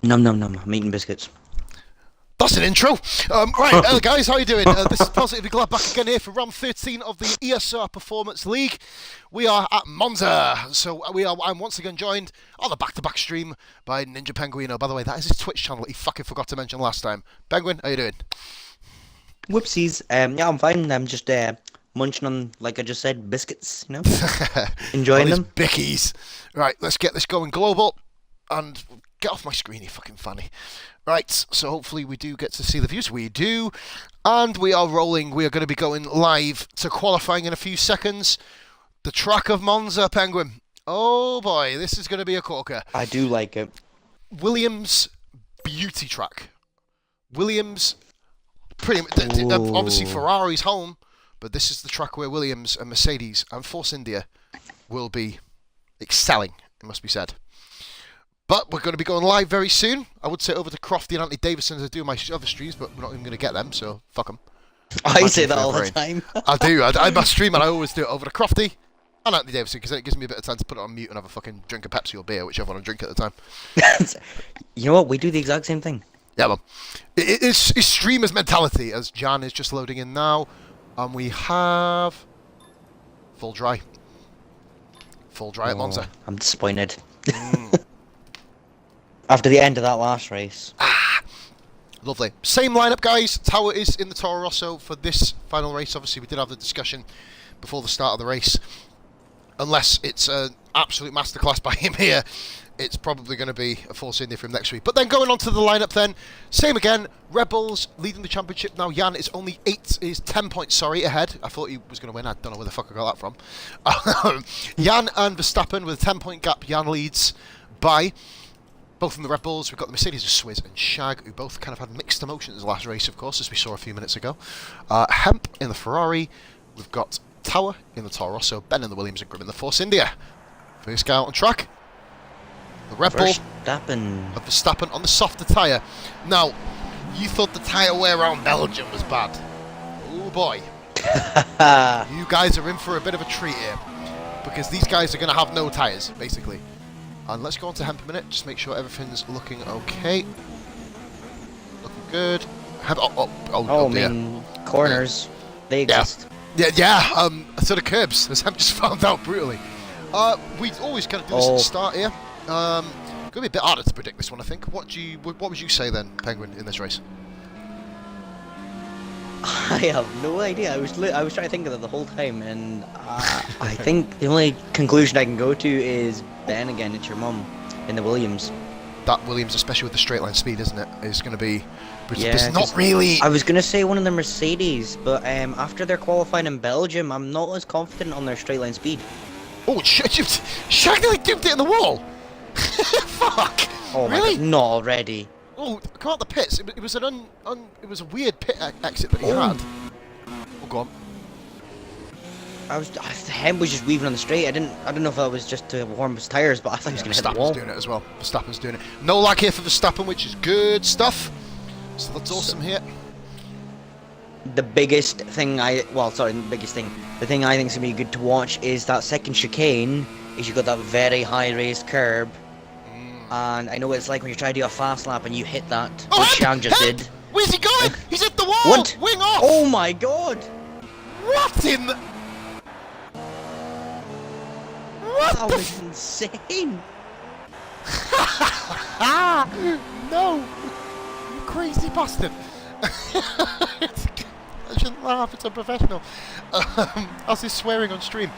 Num num num. I'm eating biscuits. That's an intro. Right, guys, how you doing? This is Positively Glad back again here for round 13 of the ESR Performance League. We are at Monza, so I'm once again joined on the back-to-back stream by Ninja Penguino. By the way, that is his Twitch channel that he fucking forgot to mention last time. Penguin, how you doing? Whoopsies. Yeah, I'm fine. I'm just munching on, like I just said, biscuits. All Enjoying these them. bickies. Right, let's get this going global and get off my screen, you fucking fanny. Right, so hopefully we do get to see the views. We do. And we are rolling. We are going to be going live to qualifying in a few seconds. The track of Monza, Penguin. Oh boy, this is going to be a corker. I do like it. Williams beauty track. Williams, pretty much, obviously Ferrari's home, but this is the track where Williams and Mercedes and Force India will be excelling, it must be said. But we're going to be going live very soon. I would say over to Crofty and Anthony Davison to do my other streams, but we're not even going to get them, so fuck them. I say that all the time. I do. I must stream and I always do it over to Crofty and Anthony Davison because then it gives me a bit of time to put it on mute and have a fucking drink of Pepsi or beer, whichever one I'm drinking at the time. You know what? We do the exact same thing. Yeah, well, it's streamer's mentality as Jan is just loading in now. And we have full dry. Full dry at Monza. I'm disappointed. After the end of that last race. Lovely. Same lineup, guys. Tower is in the Toro Rosso for this final race. Obviously, we did have the discussion before the start of the race. Unless it's an absolute masterclass by him here, it's probably going to be a Force India from next week. But then going on to the lineup then, same again. Red Bulls leading the championship now. Jan is only 10 points, ahead. I thought he was going to win. I don't know where the fuck I got that from. Jan and Verstappen with a 10-point gap. Jan leads by... Both from the Red Bulls. We've got the Mercedes of Swizz and Shag, who both kind of had mixed emotions last race, of course, as we saw a few minutes ago. Hemp in the Ferrari. We've got Tower in the Toro Rosso, Ben in the Williams, and Grim in the Force India. First guy out on track. The Red Bull of Verstappen on the softer tyre. Now, you thought the tyre wear around Belgium was bad. Oh boy. You guys are in for a bit of a treat here. Because these guys are going to have no tyres, basically. And let's go on to Hemp a minute, just make sure everything's looking okay. Looking good. Hemp, oh dear. I mean, corners, they exist. Yeah, so the curbs, as Hemp just found out brutally. We always kind of do this at the start here. Going to be a bit harder to predict this one, I think. What would you say then, Penguin, in this race? I have no idea. I was trying to think of that the whole time, and I think the only conclusion I can go to is Ben again. It's your mum in the Williams. That Williams, especially with the straight line speed, isn't it? Is going to be. Yeah, it's not really. I was going to say one of the Mercedes, but after their qualifying in Belgium, I'm not as confident on their straight line speed. Oh shit! Shag nearly duped it in the wall. Fuck. Oh really? My God, not already. Oh, come out the pits. It was it was a weird pit exit that he had. Oh, go on. The Hem was just weaving on the straight. I don't know if that was just to warm his tyres, but I thought he was going to hit the wall. Verstappen's doing it as well. Verstappen's doing it. No lag here for Verstappen, which is good stuff. So that's awesome here. The biggest thing the thing I think is going to be good to watch is that second chicane. Is you got that very high raised curb. And I know what it's like when you try to do a fast lap and you hit that, which Shang just did. Where's he going? He's hit the wall! What? Wing off! Oh my God! What in the... What that was insane! No! You crazy bastard! I shouldn't laugh, it's unprofessional. As he's swearing on stream.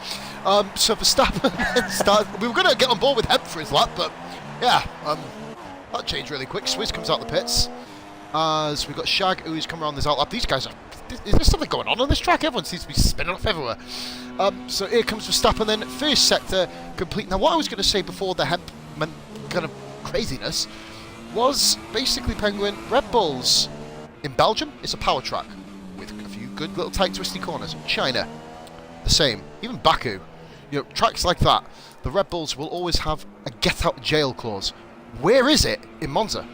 So Verstappen started... We were going to get on board with Hemp for his lap, but... Yeah, that changed really quick. Swizz comes out the pits. As we've got Shag, who's come around this outlap. These guys are... Is there something going on this track? Everyone seems to be spinning off everywhere. So here comes Verstappen then. First sector complete. Now, what I was going to say before the Hemp kind of craziness was basically Penguin Red Bulls. In Belgium, it's a power track with a few good little tight twisty corners. China, the same. Even Baku. You know, tracks like that. The Red Bulls will always have a get-out-jail clause. Where is it in Monza?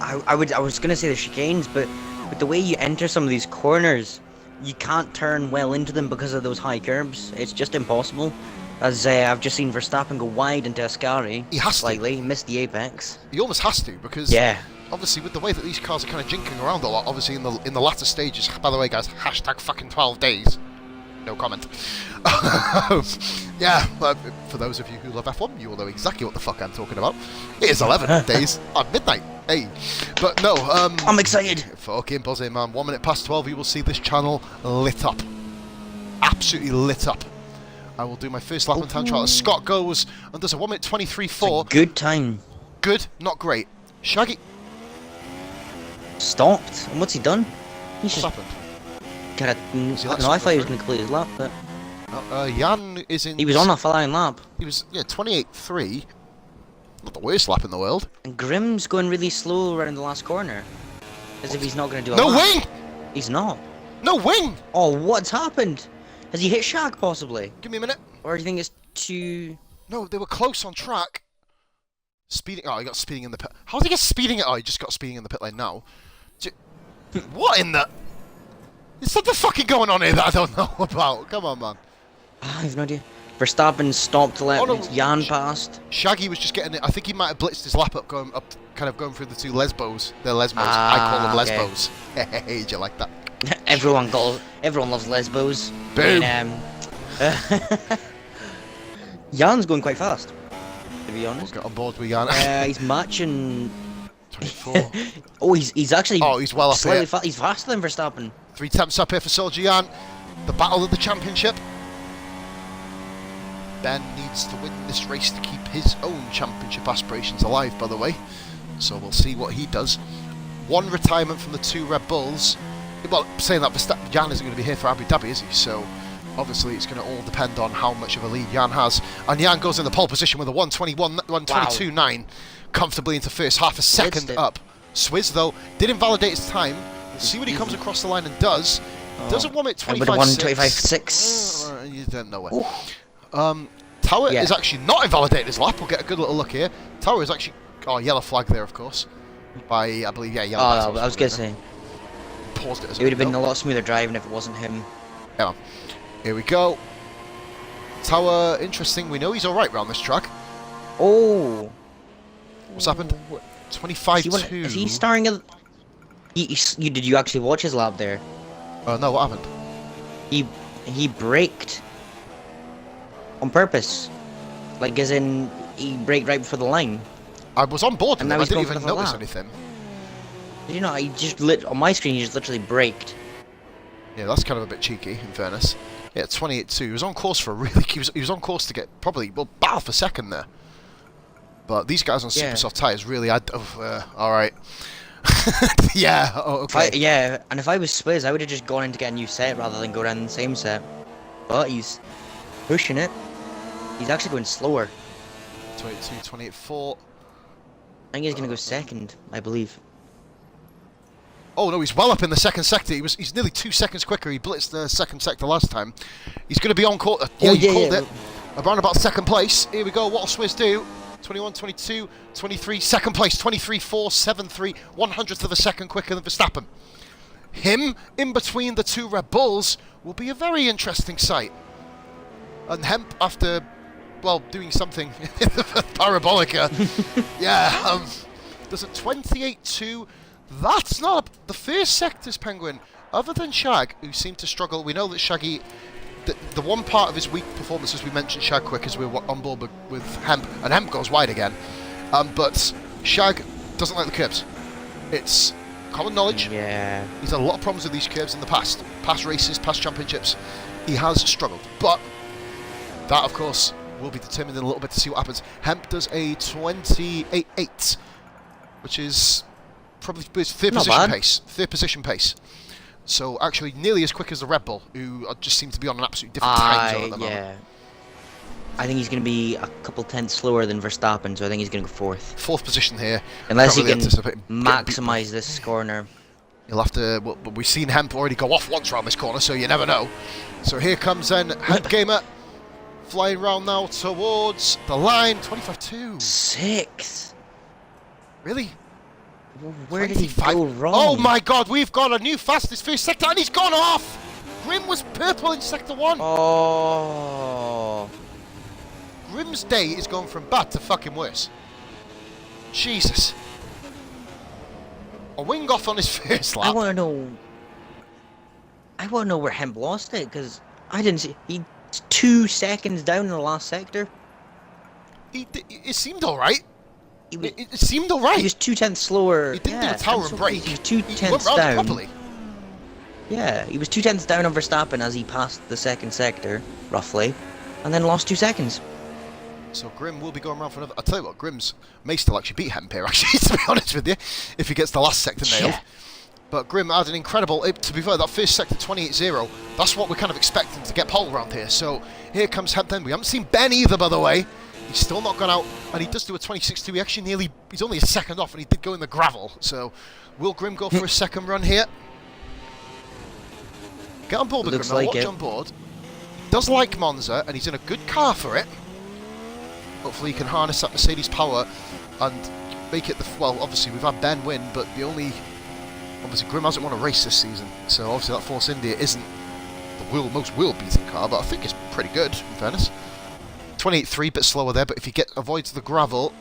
I was gonna say the chicanes, but with the way you enter some of these corners, you can't turn well into them because of those high curbs. It's just impossible. As I've just seen Verstappen go wide into Ascari. He has slightly. He missed the apex. He almost has to, because obviously with the way that these cars are kind of jinking around a lot, obviously in the latter stages. By the way, guys, hashtag fucking 12 days. No comment. Yeah, for those of you who love F1, you will know exactly what the fuck I'm talking about. It is 11 days at midnight. Hey, but no, I'm excited. Fucking buzzing, man. 1 minute past 12, you will see this channel lit up. Absolutely lit up. I will do my first lap on time trial. Scott goes and does a 1 minute 23.4. Good time. Good, not great. Shaggy. Stopped. And what's he done? What's happened? I don't know, I thought he was going to complete his lap, but... Jan is in... He was on a flying lap. He was, 28.3. Not the worst lap in the world. And Grimm's going really slow around the last corner. As if he's not going to do a No lap. wing! He's not. No wing! Oh, what's happened? Has he hit Shag, possibly? Give me a minute. Or do you think it's too... No, they were close on track. Speeding... Oh, he got speeding in the pit... How did he get speeding? Oh, he just got speeding in the pit lane now. What in the... Is something fucking going on here that I don't know about? Come on, man. I have no idea. Verstappen stopped to let Jan past. Shaggy was just getting it. I think he might have blitzed his lap up, kind of going through the two lesbos. They're lesbos. I call them lesbos. Hey, did you like that? Everyone loves lesbos. Boom. Jan's going quite fast, to be honest. Get on board with Jan. He's matching. 24. Oh, he's actually. Oh, he's well up here. He's faster than Verstappen. 3 temps up here for Soldier Jan. The battle of the championship. Ben needs to win this race to keep his own championship aspirations alive, by the way. So we'll see what he does. 1 retirement from the 2 Red Bulls. Well, saying that, Jan isn't going to be here for Abu Dhabi, is he? So obviously it's going to all depend on how much of a lead Jan has. And Jan goes in the pole position with a 122.9, comfortably into first half a second up. Swizz, though, did invalidate his time. We'll see what he comes across the line and does. Does a 1 minute 25.6. You don't know it. Tower is actually not invalidating his lap. We'll get a good little look here. Tower is actually... Oh, yellow flag there, of course. By, I believe, yellow flag. I was going to say. Paused it as it would have been a lot smoother driving if it wasn't him. Yeah. Here we go. Tower, interesting. We know he's alright around this track. Oh. What's happened? 25.2. Is he starting a... Did you actually watch his lap there? Oh, no, what happened? He braked. On purpose. Like, as in, he braked right before the line. I was on board and I didn't even notice lap. anything. Did you know? He just on my screen, he just literally braked. Yeah, that's kind of a bit cheeky, in fairness. Yeah, 28.2. He was on course for a really... He was on course to get probably, well, battle for second there. But these guys on super soft tyres really... alright. Yeah, okay. And if I was Swizz, I would have just gone in to get a new set rather than go down the same set. But he's pushing it. He's actually going slower. 22, 28.4. I think he's going to go second, I believe. Oh no, he's well up in the second sector. He's nearly 2 seconds quicker. He blitzed the second sector last time. He's going to be on course. Yeah, you called it. Around about second place. Here we go. What'll Swizz do? 21, 22, 23, second place. 23.473, 100th of a second quicker than Verstappen. Him in between the 2 Red Bulls will be a very interesting sight. And Hemp, after, well, doing something parabolica, does a 28.2. That's not the first sector's Penguin, other than Shag, who seemed to struggle. We know that Shaggy, the one part of his weak performance, as we mentioned, Shag quick, as we were on board with Hemp, and Hemp goes wide again. But Shag doesn't like the curbs. It's common knowledge. Yeah. He's had a lot of problems with these curbs in the past races, past championships. He has struggled, but that, of course, will be determined in a little bit to see what happens. Hemp does a 28.8, which is probably his third position pace. So actually nearly as quick as the Red Bull, who just seem to be on an absolutely different time zone at the moment. I think he's going to be a couple tenths slower than Verstappen, so I think he's going to go fourth. 4th position here. Unless he can maximise this corner. You'll have to... Well, we've seen Hemp already go off once around this corner, so you never know. So here comes then Hemp Gamer. Flying round now towards the line. 25.2. 6th. Really? Where did he go wrong? Oh my god, we've got a new fastest first sector and he's gone off! Grim was purple in sector 1. Oh. Grim's day is going from bad to fucking worse. Jesus. A wing off on his first lap. I want to know where Hemp lost it, because I didn't see. He's 2 seconds down in the last sector. It seemed alright. It seemed He alright. was 2/10 slower. He didn't do yeah, a tower I'm and break. He was He 2/10 went round it down. properly. Yeah, he was 2/10 down on Verstappen as he passed the second sector, roughly, and then lost 2 seconds. So Grim will be going around for another. I'll tell you what, Grim's may still actually beat Hemp here, actually, to be honest with you, if he gets the last sector nailed. Yeah. But Grim had an incredible, to be fair, that first sector 28-0, that's what we're kind of expecting to get pole around here. So here comes Hemp then. We haven't seen Ben either, by the way. He's still not gone out, and he does do a 26-2. He actually he's only a second off, and he did go in the gravel. So will Grim go for a second run here? Get on board with Looks Grim, like watch it. on board. He does like Monza, and he's in a good car for it. Hopefully he can harness that Mercedes power and make it well, obviously we've had Ben win, but obviously Grim hasn't won a race this season, so obviously that Force India isn't the most wheel-beating car, but I think it's pretty good, in fairness. 28.3, bit slower there, but if he avoids the gravel,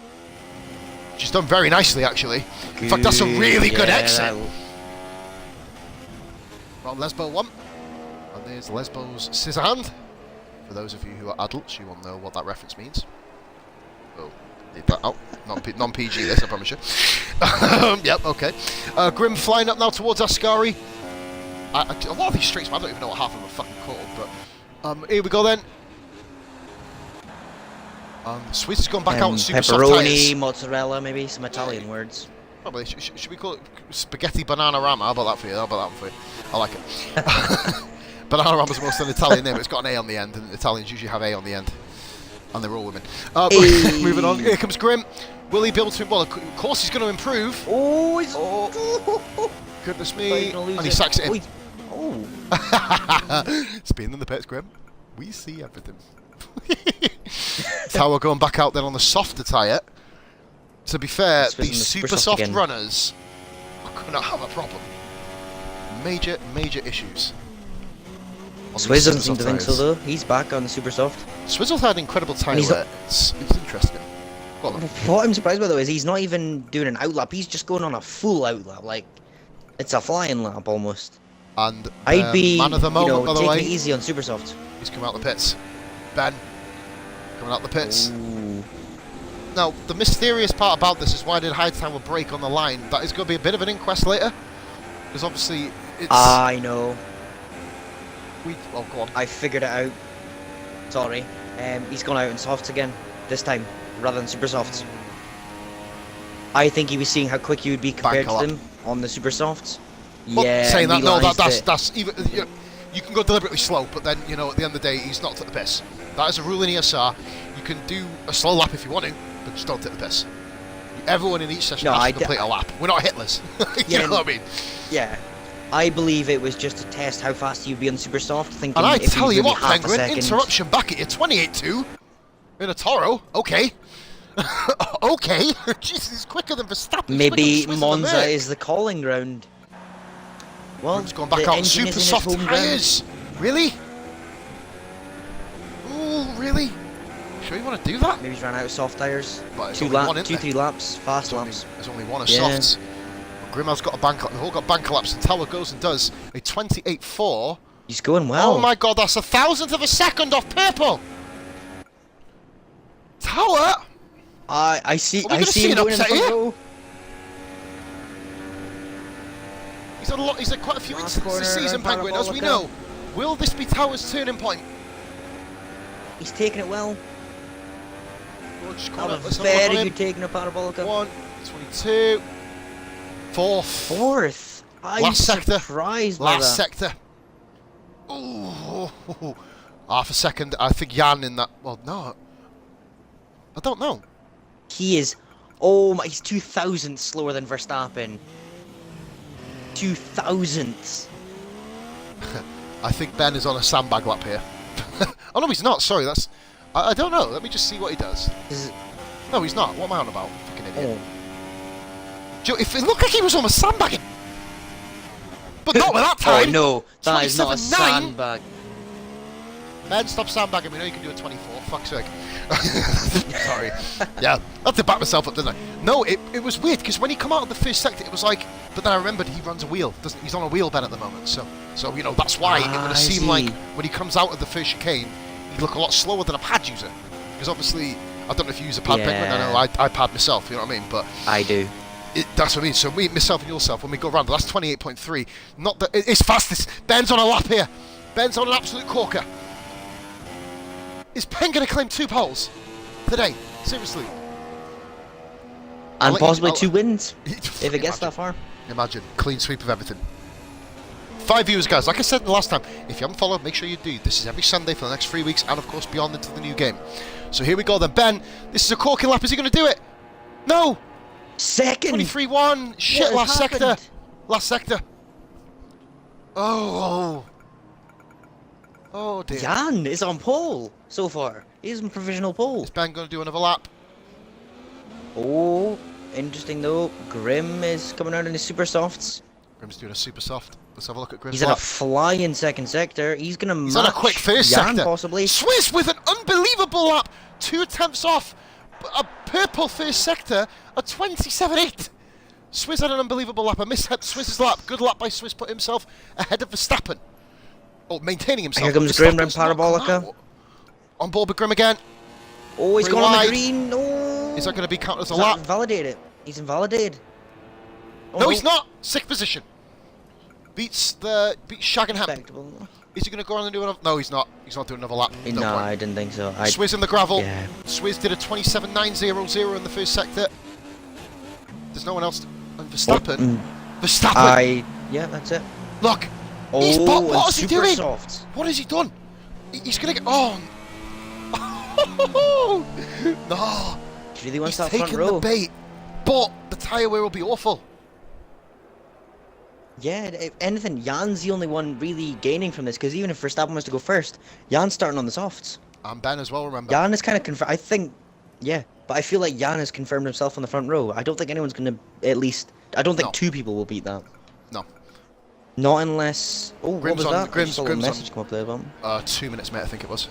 she's done very nicely, actually. In fact, that's a really good exit. From Lesbo 1, and there's Lesbo's scissor hand. For those of you who are adults, you will know what that reference means. Oh, leave that out. Non-PG this, I promise you. Yep, okay. Grim flying up now towards Ascari. A lot of these streets, I don't even know what half of them are fucking called, but here we go then. Swiss has gone back out on super soft pepperoni, tyres. mozzarella, maybe some Italian words. Probably. Should we call it spaghetti banana rama? How about that for you? How about that for you? I like it. Banana rama's almost an Italian name, but it's got an A on the end, and Italians usually have A on the end. And they're all women. Moving on, here comes Grim. Will he be able to... Well, of course he's going to improve. Oh, he's... Goodness me. And he sacks it in. Oh. Spin in the pits, Grim. We see everything. Tower going back out then on the softer tyre. To be fair, these super soft runners are going to have a problem. Major issues. Swizz doesn't seem to think so, though. He's back on the super soft. Swizzle's had incredible tyre wear. It's interesting. What I'm surprised by, though, is he's not even doing an outlap. He's just going on a full outlap. Like, it's a flying lap, almost. And I'd be, man of the moment, by the way. taking it easy on super soft. He's come out the pits. Ben, coming out the pits. Ooh. Now, the mysterious part about this is why did Hightower break on the line? That is going to be a bit of an inquest later. Because obviously, it's... I know. Oh, go on. I figured it out. Sorry. He's gone out in softs again, this time, rather than super softs. I think he was seeing how quick you would be compared to them on the super softs. Well, yeah, saying that, no, that's even... You can go deliberately slow, but then, you know, at the end of the day, he's not at the piss. That is a rule in ESR. You can do a slow lap if you want to, but just don't take the piss. Everyone in each session has to complete a lap. We're not Hitlers. You know what I mean? Yeah. I believe it was just to test how fast you'd be on super soft. Thinking and I tell you what, Penguin, interruption back at you, 28.2 in a Toro. Okay. Okay. Jesus, he's quicker than Verstappen. Maybe Monza is the calling ground. Well, it's gone back out on super soft tyres. Really? Ooh, really? Sure you want to do that? Maybe he's ran out of soft tyres. 3 laps, fast laps. There's only one of softs. Grimmel's got a bank collapse. They've all got bank collapse. And Tower goes and does a 28.4. He's going well. Oh my god, that's 1,000th of a second off purple. Tower. I see. I see him an going in the front row. He's had quite a few instances this season, Penguin, as we know. Will this be Tower's turning point? He's taking it well. Let's very good taking a parabolica. 1:22. Fourth. I'm surprised by that. Last sector. Ooh. Half a second. I think Jan in that. Well, no. I don't know. He is. Oh my. He's 2,000 slower than Verstappen. 2,000. I think Ben is on a sandbag lap here. Oh no, he's not. Sorry, that's. I don't know. Let me just see what he does. No, he's not. What am I on about? Fucking idiot. Oh. If it looked like he was on a sandbag, but not with that time. Oh no, that is not a sandbag. Ben, stop sandbagging. We know you can do a 24. Fuck's sake. Sorry. Yeah, I have to back myself up, didn't I? No, it was weird because when he come out of the first sector, it was like. But then I remembered he runs a wheel. Doesn't he's on a wheel, Ben, at the moment. So you know that's why it would have seemed like when he comes out of the first chicane, he'd look a lot slower than a pad user. Because obviously, I don't know if you use a pad penguin. I know I pad myself. You know what I mean? But I do. That's what I mean. So myself and yourself, when we go around, that's 28.3. Not that it's fastest. Ben's on a lap here. Ben's on an absolute corker. Is Ben going to claim 2 poles today? Seriously. And possibly 2 wins if it gets that far. Imagine. Clean sweep of everything. 5 viewers, guys. Like I said the last time, if you haven't followed, make sure you do. This is every Sunday for the next 3 weeks, and of course beyond into the new game. So here we go then. Ben, this is a corking lap. Is he going to do it? No! Second! 23-1. Shit, last sector. Last sector. Oh. Oh, dear. Jan is on pole so far. He's in provisional pole. Is Ben going to do another lap? Oh, interesting though. Grim is coming out in his super softs. Grim's doing a super soft. Let's have a look at Grim's He's in a lap. flying second sector. He's going to match on a quick first Jan sector. possibly. Swiss with an unbelievable lap. 2 attempts off. A purple first sector. A 27.8. Swiss had an unbelievable lap. A mishap Swiss's lap. Good lap by Swiss. Put himself ahead of Verstappen. Oh, maintaining himself. Here comes Grim and Parabolica. On board with Grim again. Oh, he's Very going on wide. the green. No. Is that going to be counted as a Does that lap? invalidate it? He's invalidated. Oh, No, he's not. 6th position. Beats Shag and Hemp. Respectable. Is he going to go on and do another? No, he's not. He's not doing another lap. No, I didn't think so. Swizz in the gravel. Yeah. Swizz did a 27.900 in the first sector. There's no one else. And Verstappen. Verstappen. Yeah, that's it. Look. Oh, He's what is he super doing? soft. What has he done? He's going to get. Oh. No. He really wants He's that front taking row. the bait. But the tyre wear will be awful. Yeah, if anything, Jan's the only one really gaining from this, because even if Verstappen was to go first, Jan's starting on the softs. And Ben as well, remember. Jan is kind of confirmed. I think, yeah, but I feel like Jan has confirmed himself on the front row. I don't think anyone's going to, at least, I don't think No. 2 people will beat that. No. Not unless, oh, Grim's what was on- that? Grim's- I saw a Grim's message on- come up there, but... 2 minutes, mate, I think it was.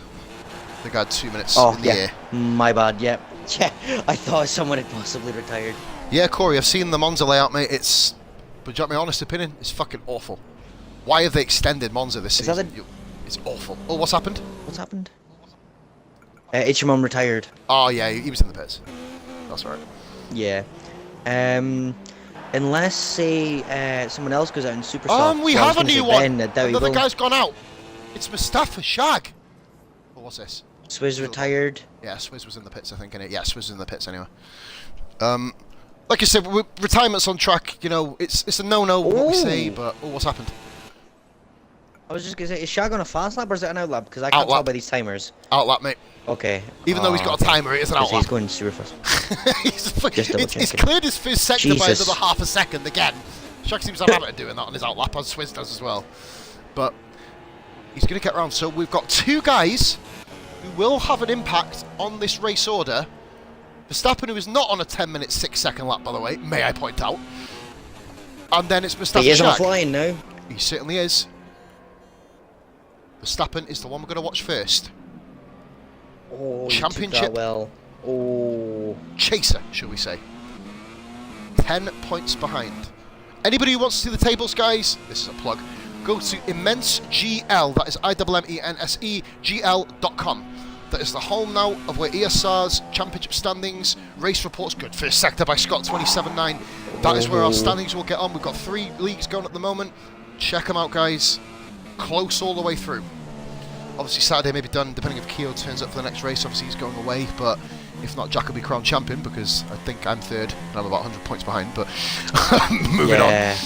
I think I had 2 minutes Oh, in the air. my bad, yeah. Yeah, I thought someone had possibly retired. Yeah, Corey, I've seen the Monza layout, mate. It's, but do you want my honest opinion? It's fucking awful. Why have they extended Monza this Is that season? It's awful. Oh, what's happened? What's happened? Ichiman retired. Oh, yeah, he was in the pits. That's right. Yeah. Unless, say, someone else goes out in super soft. We so I was have a gonna say new one. Ben, I doubt he Another will. guy's gone out. It's Mustafa Shag. Oh, what's this? Swizz retired. Yeah, Swizz was in the pits, I think, innit? Yeah, Swizz was in the pits anyway. Like I said, retirement's on track. You know, it's a no-no what we say, but what's happened? I was just gonna say, is Shag on a fast lap or is it an out lap? Because I can't tell by these timers. Outlap, mate. Okay. Even though he's got a timer, it is an He's outlap. going super fast. Just double it's checking. cleared his first sector by Jesus. another half a second again. Shag seems to have a habit of doing that on his outlap, as Swizz does as well. But he's going to get around. So we've got 2 guys who will have an impact on this race order. Verstappen, who is not on a 10-minute 6-second lap, by the way, may I point out. And then it's Mustafa He is on Shag. flying now. He certainly is. Verstappen is the one we're going to watch first. Oh, Championship. He took that well. Oh. Chaser, shall we say. 10 points behind. Anybody who wants to see the tables, guys, this is a plug. Go to ImmenseGL, that is IMMENSEGL.com. That is the home now of where ESR's championship standings, race reports, good first sector by Scott, 27.9. That is where our standings will get on. We've got 3 leagues going at the moment. Check them out, guys. Close all the way through. Obviously Saturday may be done, depending if Keogh turns up for the next race. Obviously he's going away, but if not, Jack will be crowned champion, because I think I'm 3rd and I'm about 100 points behind, but moving on.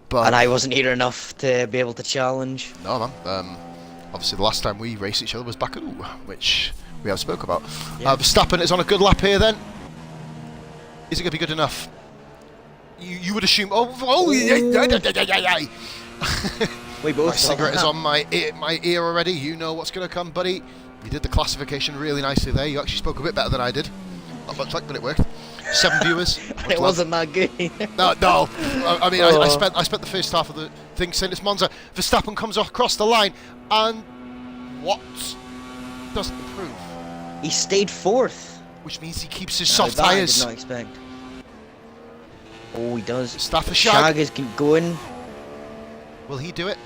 But And I wasn't here enough to be able to challenge. no, man. Obviously the last time we raced each other was Baku, which we have spoke about. Yeah. Verstappen is on a good lap here then. Is it going to be good enough? You would assume... We both My saw cigarette is that. on my ear already. You know what's going to come, buddy. You did the classification really nicely there. You actually spoke a bit better than I did. Not much like, but it worked. 7 viewers. And it wasn't that good either. No. I mean, I spent the first half of the thing saying it's Monza. Verstappen comes across the line, and What doesn't improve? He stayed 4th. Which means he keeps his soft That I tyres. did not expect. Oh, he does. Staff of Shag is going. Will he do it?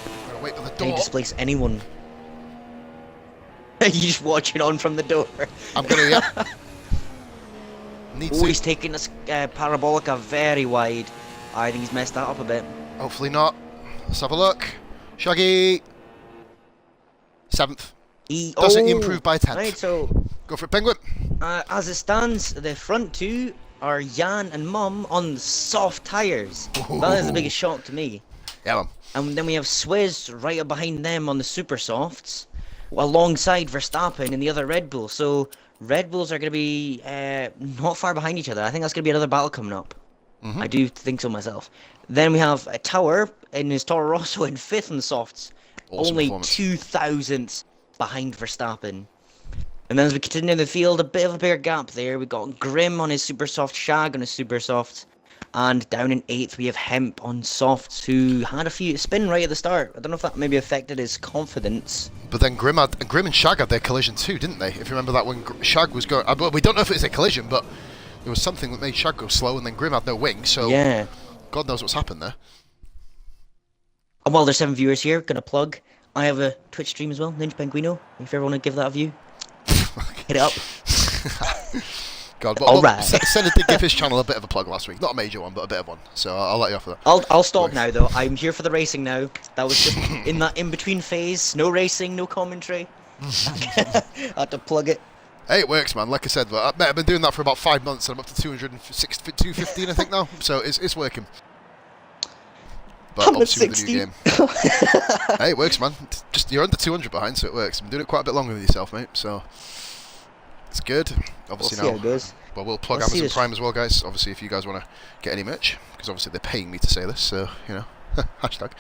I'm gonna wait for the Can he door. displace anyone? You just watch it on from the door. I'm gonna, yeah. Oh, he's taking this Parabolica very wide. I think he's messed that up a bit. Hopefully not. Let's have a look. Shaggy. 7th. Doesn't improve by 10th. Right, so Go for it, Penguin. as it stands, the front two are Jan and Mum on soft tyres. That is the biggest shock to me. Yeah, man. And then we have Swizz right up behind them on the super softs, alongside Verstappen and the other Red Bull. So Red Bulls are going to be not far behind each other. I think that's going to be another battle coming up. I do think so myself. Then we have a Tower in his Toro Rosso in 5th on the softs. Awesome Only performance. 2 thousandths behind Verstappen. And then as we continue in the field, a bit of a bigger gap there. We've got Grim on his super soft, Shag on his super soft. And down in 8th, we have Hemp on softs, who had a few spin right at the start. I don't know if that maybe affected his confidence. But then Grim and Shag had their collision too, didn't they? If you remember that when Shag was going... Well, we don't know if it's a collision, but there was something that made Shag go slow, and then Grim had no wing, so... Yeah. God knows what's happened there. And while there's 7 viewers here, gonna plug. I have a Twitch stream as well, Ninja Penguino. If you ever want to give that a view, hit it up. God, but All right. Senna did give his channel a bit of a plug last week. Not a major one, but a bit of one. So I'll let you off of that. I'll stop now though. I'm here for the racing now. That was just in that in-between phase. No racing, no commentary. I had to plug it. Hey, it works, man. Like I said, I've been doing that for about 5 months, and I'm up to 215, I think now. So it's working. But I'm at obviously with the 60. new game. Hey, it works, man. Just you're under 200 behind, so it works. I'm doing it quite a bit longer than yourself, mate. So it's good. Obviously We'll see how it goes. Well, we'll plug Let's see Amazon this. Prime as well, guys. Obviously, if you guys want to get any merch, because obviously they're paying me to say this, so you know, hashtag.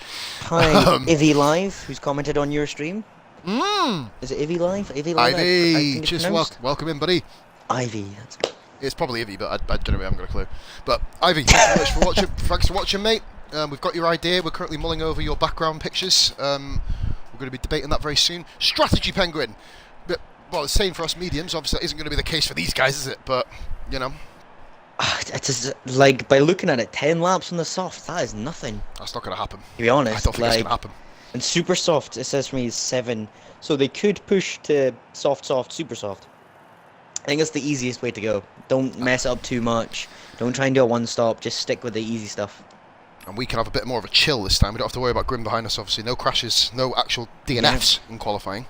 Hi, Ivy Live, who's commented on your stream. Is it Ivy Live? Ivy Live. I Ivy, think it's just pronounced. welcome in, buddy. Ivy. That's... It's probably Ivy, but I generally haven't got a clue. But Ivy, thanks so much for watching. Thanks for watching, mate. We've got your idea. We're currently mulling over your background pictures. We're going to be debating that very soon. Strategy Penguin. But, well, the same for us mediums. Obviously, that isn't going to be the case for these guys, is it? But, you know. It's just, like, by looking at it, 10 laps on the soft, that is nothing. That's not going to happen. To be honest. I don't think it's going to happen. And super soft, it says for me, is 7. So they could push to soft, super soft. I think that's the easiest way to go. Don't mess up too much. Don't try and do a one-stop. Just stick with the easy stuff. And we can have a bit more of a chill this time. We don't have to worry about Grim behind us, obviously. No crashes, no actual DNFs in qualifying.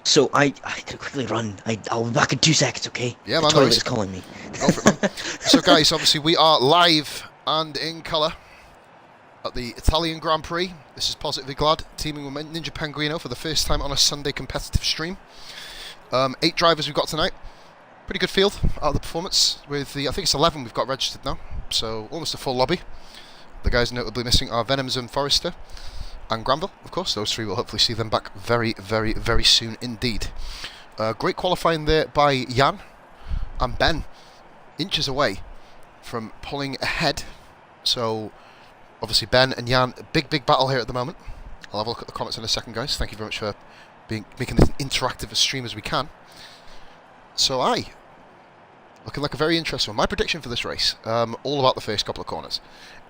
So I could quickly run. I'll be back in 2 seconds, okay? Yeah, the man. toilet's calling me. Go for it, man. So, guys, obviously we are live and in colour at the Italian Grand Prix. This is Positively Glad, teaming with Ninja Penguino for the first time on a Sunday competitive stream. 8 drivers we've got tonight. Pretty good field out of the performance. With the, I think it's 11 we've got registered now, so almost a full lobby. The guys notably missing are Venoms and Forrester, and Granville, of course. Those 3 will hopefully see them back very, very, very soon indeed. Great qualifying there by Jan and Ben, inches away from pulling ahead. So obviously Ben and Jan, big battle here at the moment. I'll have a look at the comments in a second, guys. Thank you very much for making this interactive a stream as we can. So looking like a very interesting one. My prediction for this race, all about the first couple of corners.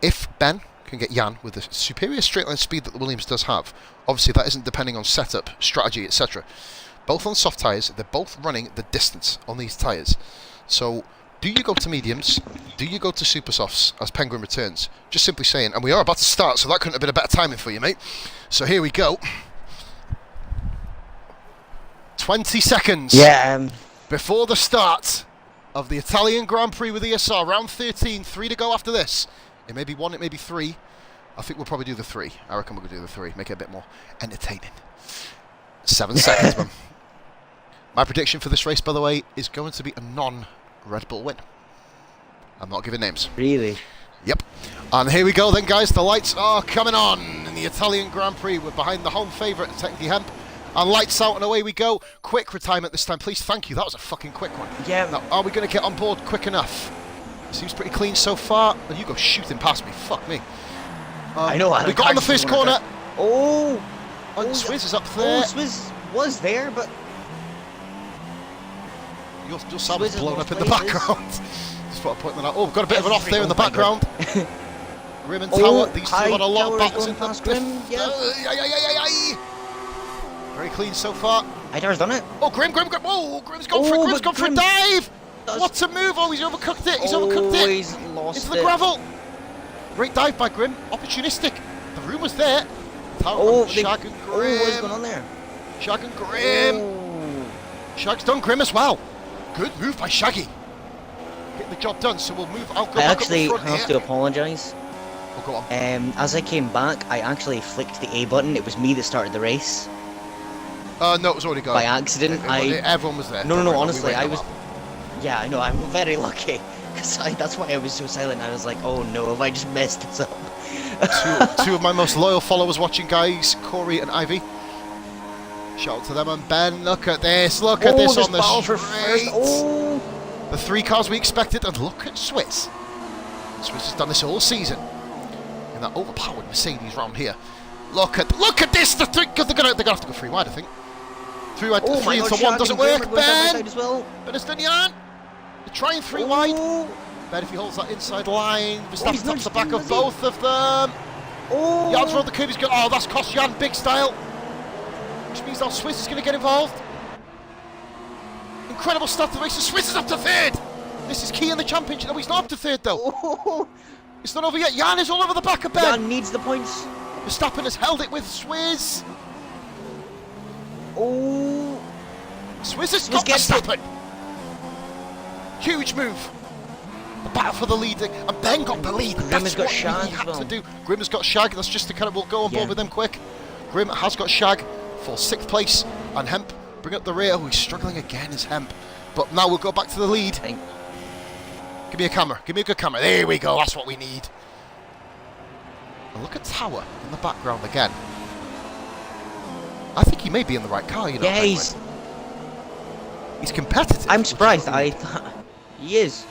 If Ben can get Jan with the superior straight line speed that the Williams does have, obviously that isn't depending on setup, strategy, etc. Both on soft tyres, they're both running the distance on these tyres. So do you go to mediums? Do you go to super softs as Penguin returns? Just simply saying, and we are about to start, so that couldn't have been a better timing for you, mate. So here we go. 20 seconds. Yeah. Before the start of the Italian Grand Prix with ESR, round 13, 3 to go after this. It may be 1, it may be 3. I think we'll probably do the 3. I reckon we'll do the 3, make it a bit more entertaining. 7 seconds, man. My prediction for this race, by the way, is going to be a non-Red Bull win. I'm not giving names. Really? Yep. And here we go then, guys. The lights are coming on in the Italian Grand Prix. We're behind the home favourite, technically Hemp. And lights out and away we go. Quick retirement this time, please. Thank you. That was a fucking quick one. Yeah. Now, are we going to get on board quick enough? Seems pretty clean so far. Oh, you go shooting past me. Fuck me. I know. We got on the first corner. Oh! And Swizz is up there. Oh, Swizz was there, but Your Sam is Swizz blown has up in the lost places. background. Just thought I'd point that out. Oh, we've got a bit of an off there in the Oh my background. Grim and Oh, Tower, these two High had a lot of Tower is batters in going them. past Grim, yeah. Very clean so far. Hightower's done it. Oh, Grim! Oh, Grim's gone Oh, for a Grim dive! does- What a move! Oh, he's overcooked it! Oh, he's lost Into the it. gravel! Great dive by Grim, opportunistic. The room was there. Tower Oh, and Shag and what is Grim. going on there? Shag and Grim. Oh. Shag's done Grim as well. Good move by Shaggy. Getting the job done, so we'll move. I'll go I back actually up the front have here. to apologise. Oh, go on. As I came back, I actually flicked the A button. It was me that started the race No, it was already going. by accident. Everyone was there. No, Don't worry, honestly, we I waited was. a while. Yeah, I know. I'm very lucky because that's why I was so silent. I was like, oh no, have I just messed this up? two of my most loyal followers watching, guys, Corey and Ivy. Shout out to them. And Ben, look at this. Look at this on the battle straight. for first. Oh, The 3 cars we expected, and look at Swizz. Swizz has done this all season in that overpowered Mercedes round here. Look at this. The 3, because they're gonna have to go 3 wide, I think. 3 wide, oh 3 my into God, 1 Shag doesn't and Grim work. are going side by Ben, side as well. Ben is They're trying 3 wide. Oh, Ben, if he holds that inside line, he's Verstappen taps nudged the back him, of has he? both of them. oh. Jan's rolled the curve. He's got. Oh, that's cost Jan big style. Which means now Swizz is going to get involved. Incredible start to the race. Swizz is up to 3rd. This is key in the championship. No, he's not up to 3rd though. Oh. It's not over yet. Jan is all over the back of Ben. Jan needs the points. Verstappen has held it with Swizz. Oh. Swizz has Swizz got gets it. Verstappen. Huge move. The battle for the lead. And Ben got the lead. Grim That's has got what Shag he as had well. to do. Grim has got Shag. That's just to kind of, we'll go on board Yeah. with them quick. Grim has got Shag for 6th place. And Hemp bring up the rear. Oh, he's struggling again, is Hemp. But now we'll go back to the lead. Give me a camera. Give me a good camera. There we go. That's what we need. And look at Tower in the background again. I think he may be in the right car, you know. Yeah, he's competitive. I'm which is surprised. what we need. He is.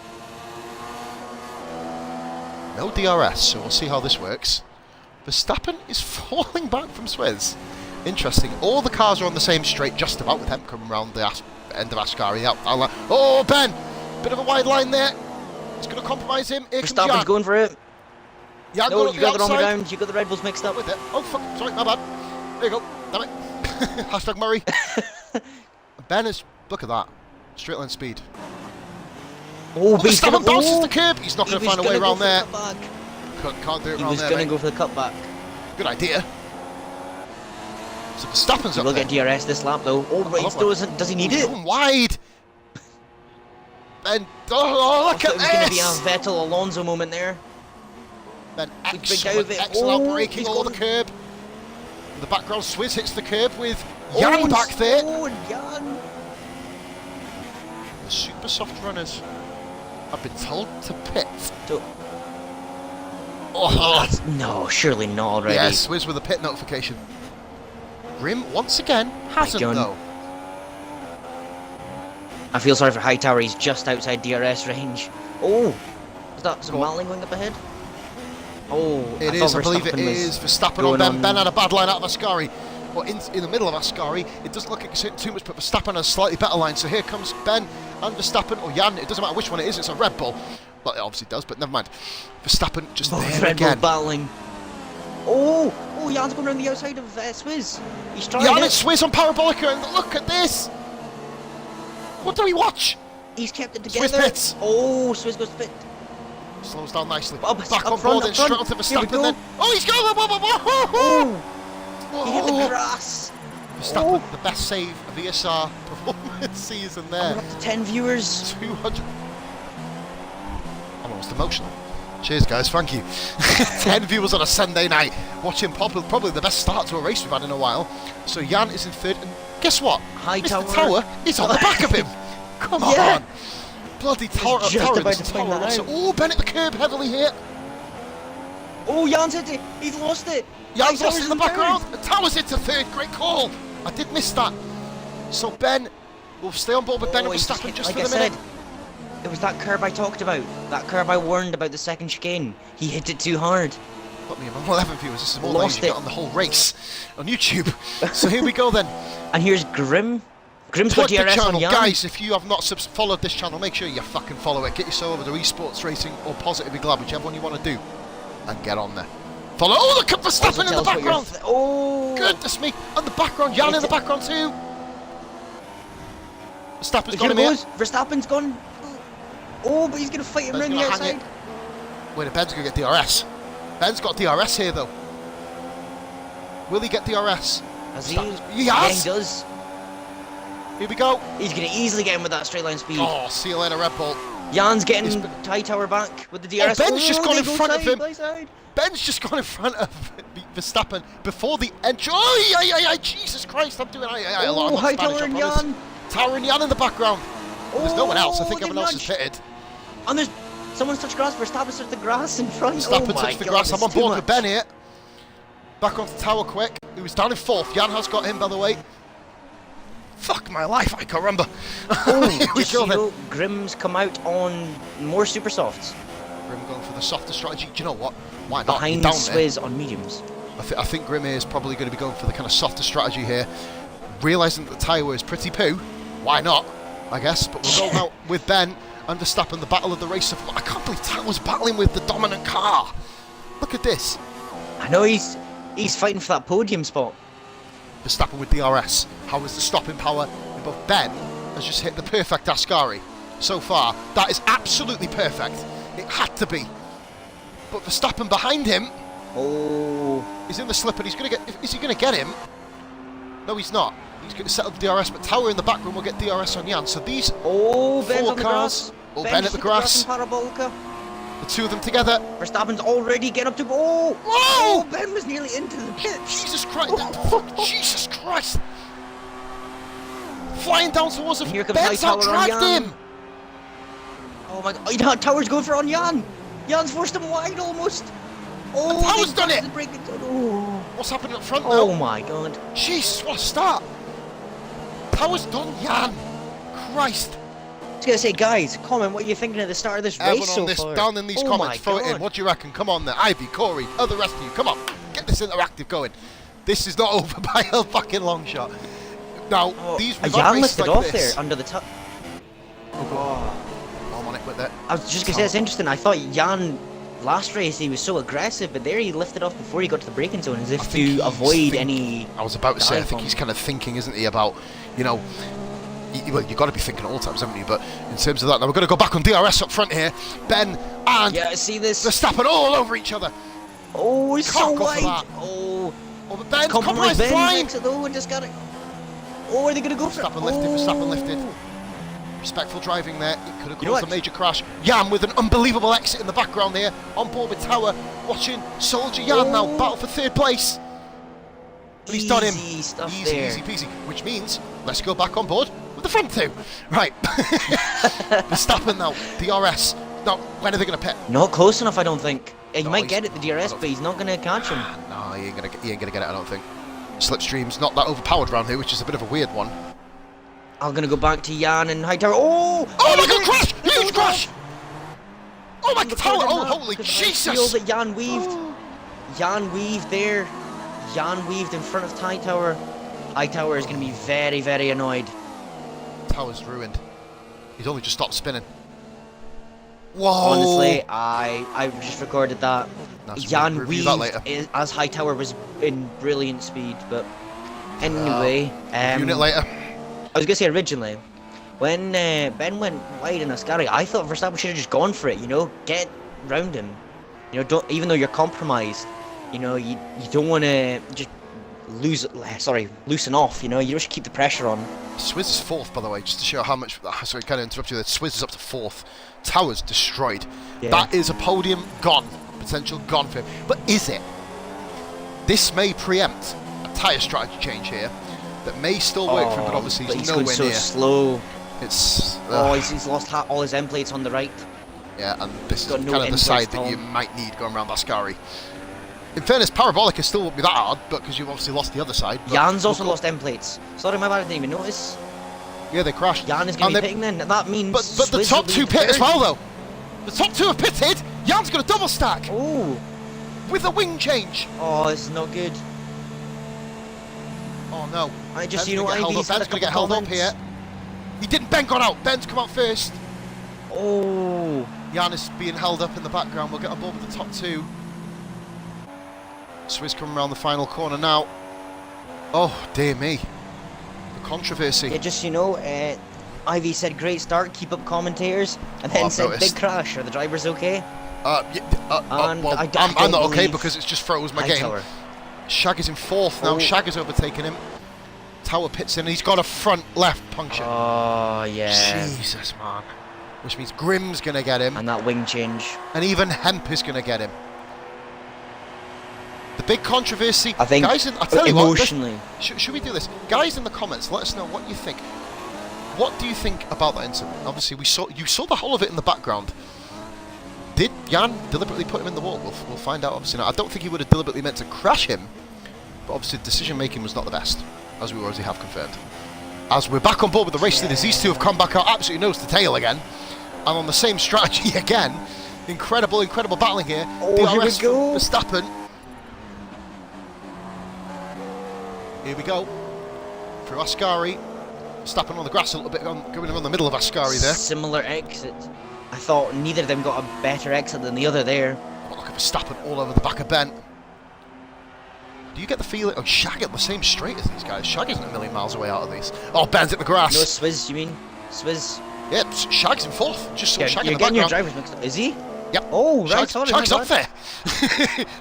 No DRS, so we'll see how this works. Verstappen is falling back from Swizz. Interesting. All the cars are on the same straight, just about, with Hemp coming around the end of Ascari. Oh, Ben! Bit of a wide line there. It's going to compromise him. Here comes Verstappen's Jan. going for it. Jan No, going up you got the wrong outside. round. You got the Red Bulls mixed up. With it. Oh, fuck. Sorry, my bad. There you go. Damn it. Hashtag Murray. Ben is... Look at that. Straight line speed. Oh, but he's Verstappen gonna bounces oh, the curb. He's not going to he was find a way gonna around go there. for the cutback. Can't do it He around was there, going to mate. go for the cutback. Good idea. So Verstappen's He up will there. get DRS this lap though. Oh, but he still doesn't. Does he need He's it? going wide. Ben, oh, look I at thought it was going to be a this! Vettel Alonso moment there. Ben, Big excellent, out of it. excellent Oh, braking he's over the gone. curb. In the background, Swizz hits the curb with Jan Oh, back there. Oh, Jan. The super soft runners have been told to pit. So, Oh, no, surely not already. yes, Swizz with a pit notification. Grim, once again, hasn't John. though. I feel sorry for Hightower. He's just outside DRS range. Oh, is that some Go on. Matling going up ahead? Oh, It I is, thought I believe it Verstappen was is. Verstappen on going Ben. on- Ben had a bad line out of Ascari. Well, in the middle of Ascari, it doesn't look like it's hitting too much, but Verstappen has a slightly better line. So here comes Ben and Verstappen, or Jan. It doesn't matter which one it is. It's a Red Bull. Well, it obviously does, but never mind. Verstappen just Both there Red Bull again. battling. Oh, Jan's going around the outside of Swizz. He's trying Jan it. and Swizz on Parabolica, and look at this. What do we watch? He's kept it Swizz together. pits. Oh, Swizz goes pit. Slows down nicely. Up Back on front, board, up then straight front. onto Here we Verstappen. go. Then he's going. Oh, he hit the grass. Verstappen, Oh. the best save of ESR performance season And there. we're up to 10 viewers. 200. I'm almost emotional. Cheers, guys. Thank you. 10 viewers on a Sunday night watching probably the best start to a race we've had in a while. So Jan is in 3rd, and guess what? Hightower. Mr. Tower is on the back of him. Come Yeah. on. Bloody Tower. just Tower about is to find Tower that also. out. Oh, Ben at the curb heavily here. Oh, Jan's hit it. He's lost it. Jan's lost Hightower's in the in background. third. Tower's into 3rd. Great call. I did miss that. So Ben, we'll stay on board with Ben and he's Verstappen hit- just like for I the said, minute. it was that curb I talked about. That curb I warned about, the second chicane. He hit it too hard. Got me about 11 viewers. This is more than Lost you get it. on the whole race on YouTube. So here we go then. And here's Grim. Grim's got Plug the DRS on channel, Jan. guys. If you have not followed this channel, make sure you fucking follow it. Get yourself over to eSports Racing or Positively Glad, whichever one you want to do, and get on there. Follow. Oh, look at Verstappen in the background. Oh, Goodness me! And the background, Jan in the background too. Verstappen's got here him here. goes. Verstappen's gone. Oh, but he's gonna fight him Ben's around the gonna hang outside. it. Wait, Ben's gonna get DRS. Ben's got DRS here though. Will he get DRS? Has he? He Yeah, has. he does. Here we go. He's gonna easily get him with that straight line speed. Oh, see you later, Red Bull. Jan's getting Tie Tower back with the DRS. Ben's just gone they in go front of side him. by side. Ben's just gone in front of Verstappen before the entry. Oh, Jesus Christ! I'm doing a lot of High Spanish, Tower I and promise. Jan. Tower and Jan in the background. There's no one else. I think they've everyone else is nudged. pitted. And there's someone's touched grass. Verstappen's touched the grass in front. Verstappen Oh my touched the God, grass. this I'm on is too board with much. Ben here. Back onto Tower quick. He was down in fourth. Jan has got him, by the way. Fuck my life, I can't remember. Oh, Here we just go so you then. know, Grim's come out on more super softs. Grim going for the softer strategy. Do you know what? Why not? You're Behind down there. Swizz on mediums. I think Grim is probably going to be going for the kind of softer strategy here. Realising that the tyre wear is pretty poo. Why not? I guess. But we'll go now with Ben and Verstappen, the battle of the race. I can't believe Tower's battling with the dominant car. Look at this. I know he's fighting for that podium spot. Verstappen with DRS. How is the stopping power? But Ben has just hit the perfect Ascari. So far, that is absolutely perfect. It had to be. But Verstappen behind him. Oh, He's in the slip and he's going to get... Is he going to get him? No, he's not. He's going to settle the DRS, but Tower in the back room will get DRS on Jan. So these Ben's four on the cars... grass. Oh, Ben at the grass. In Parabolica. The two of them together. Verstappen's already getting up to... Oh! Whoa! Oh, Ben was nearly into the pits. Jesus Christ. Fuck, Jesus Christ. Flying down towards him. And here comes Ben's High not Tower on dragged Jan. him. Oh my God. Oh, Tower's going for on Jan. Jan's forced him wide almost. Oh, And Tower's they done got it. the break. Oh. What's happening up front now? Oh my God. Jesus, what a start. Tower's done, Jan. Christ. I was gonna say, guys, comment what you're thinking at the start of this race Everyone so on this, far. down in these Oh comments, my throw it in. God. What do you reckon? Come on there. Ivy, Corey, the rest of you. Come on. Get this interactive going. This is not over by a fucking long shot. Now, these we've had Jan races lifted like off this. there under the top. I'm on it with it. I was just gonna say, it's interesting. I thought Jan last race he was so aggressive, but there he lifted off before he got to the braking zone as I if think to he's avoid any. I was about to say, I dive think bomb. he's kind of thinking, isn't he, about, you know, well, you've got to be thinking at all times, haven't you? But in terms of that, now we're going to go back on DRS up front here. Ben and Yeah, see this. Verstappen all over each other. Oh, he's so Can't go for wide. that. Oh, Oh, but Ben's compromise compromised Ben flying. makes it though and just got it. Oh, are they gonna go for it? Verstappen lifted, Verstappen lifted. Respectful driving there. It could have You know caused a what? major crash. Jan with an unbelievable exit in the background there. On board with Tower. Watching Soldier Jan now battle for third place. But he's done him. Easy stuff Easy, there. easy peasy. Which means, let's go back on board with the front two. Right. Verstappen now. DRS. Now, when are they going to pit? Not close enough, I don't think. He No, might he's- get it, the DRS, but he's not gonna catch him. No, he ain't gonna get it, I don't think. Slipstream's not that overpowered round here, which is a bit of a weird one. I'm gonna go back to Jan and High Tower. Oh! Oh my they god, did crash! it! Huge crash! Oh my And god, the Tower! third Oh, lap, holy because of the Jesus! field that Jan weaved. Jan weaved there. Jan weaved in front of High Tower. High Tower is gonna be very, very annoyed. Tower's ruined. He's only just stopped spinning. Whoa! Honestly, I just recorded that. That's Jan review that weaved later. as High Tower was in brilliant speed, but anyway, Unit later. I was gonna say originally, when Ben went wide in Ascari, I thought Verstappen should have just gone for it. You know, get round him. You know, don't even though you're compromised. You know, you don't want to just loosen off. You know, you just keep the pressure on. Swizz is fourth, by the way, just to show how much. Sorry, kind of interrupt you there. Swizz is up to fourth. Tower's destroyed. Yeah. That is a podium gone. Potential gone for him. But is it? This may preempt a tyre strategy change here that may still work for him, but obviously he's going nowhere so near. slow. It's Oh, he's lost all his end plates on the right. yeah, and this is got no kind of the end side plates, that you Tom. might need going around Ascari. In fairness, Parabolica still won't be that hard, but because you've obviously lost the other side. but Jan's also look- lost end plates. Sorry, my bad, I didn't even notice. Yeah, they crashed. Jan is going And to be they- pitting then. That means. But the Swizz top will two be pit as third. well, though. The top two have pitted. Jan's got a double stack. Oh, with a wing change. Oh, this is not good. Oh no. I just, Ben's gonna get held up here. He didn't. Ben got out. Ben's come out first. Oh. Giannis being held up in the background. We'll get on board with the top two. Swizz coming around the final corner now. Oh, dear me. The controversy. Yeah, just, you know, Ivy said great start, keep up commentators, and then said noticed. big crash. Are the drivers okay? Well, I'm not okay because it's just froze my game. Tower. Shag is in fourth now. Shag has overtaken him. Tower pits in and he's got a front left puncture. Oh, yeah. Jesus, man. Which means Grimm's going to get him. And that wing change. And even Hemp is going to get him. The big controversy, I think, guys, I'll tell you emotionally. what, should we do this? Guys in the comments, let us know what you think. What do you think about that incident? Obviously, you saw the whole of it in the background. Did Jan deliberately put him in the wall? We'll find out, obviously. Now, I don't think he would have deliberately meant to crash him, but obviously decision-making was not the best, as we already have confirmed. As we're back on board with the race leaders, these two have come back out absolutely nose to tail again, and on the same strategy again. Incredible, incredible battling here. Oh, DRS here we go. Verstappen. Here we go. Through Ascari. Verstappen on the grass a little bit, going around the middle of Ascari there. Similar exit. I thought neither of them got a better exit than the other there. Oh, look at Verstappen all over the back of Ben. Do you get the feeling? Oh, Shag at the same straight as these guys. Shag isn't a million miles away out of these. Oh, Ben's at the grass. No, Swizz, you mean? Swizz. Yeah, Shag's in fourth. Just saw Yeah, Shag in you're the getting your background. drivers mixed up. Is he? Yep. Oh, right, sorry. Shag's up there.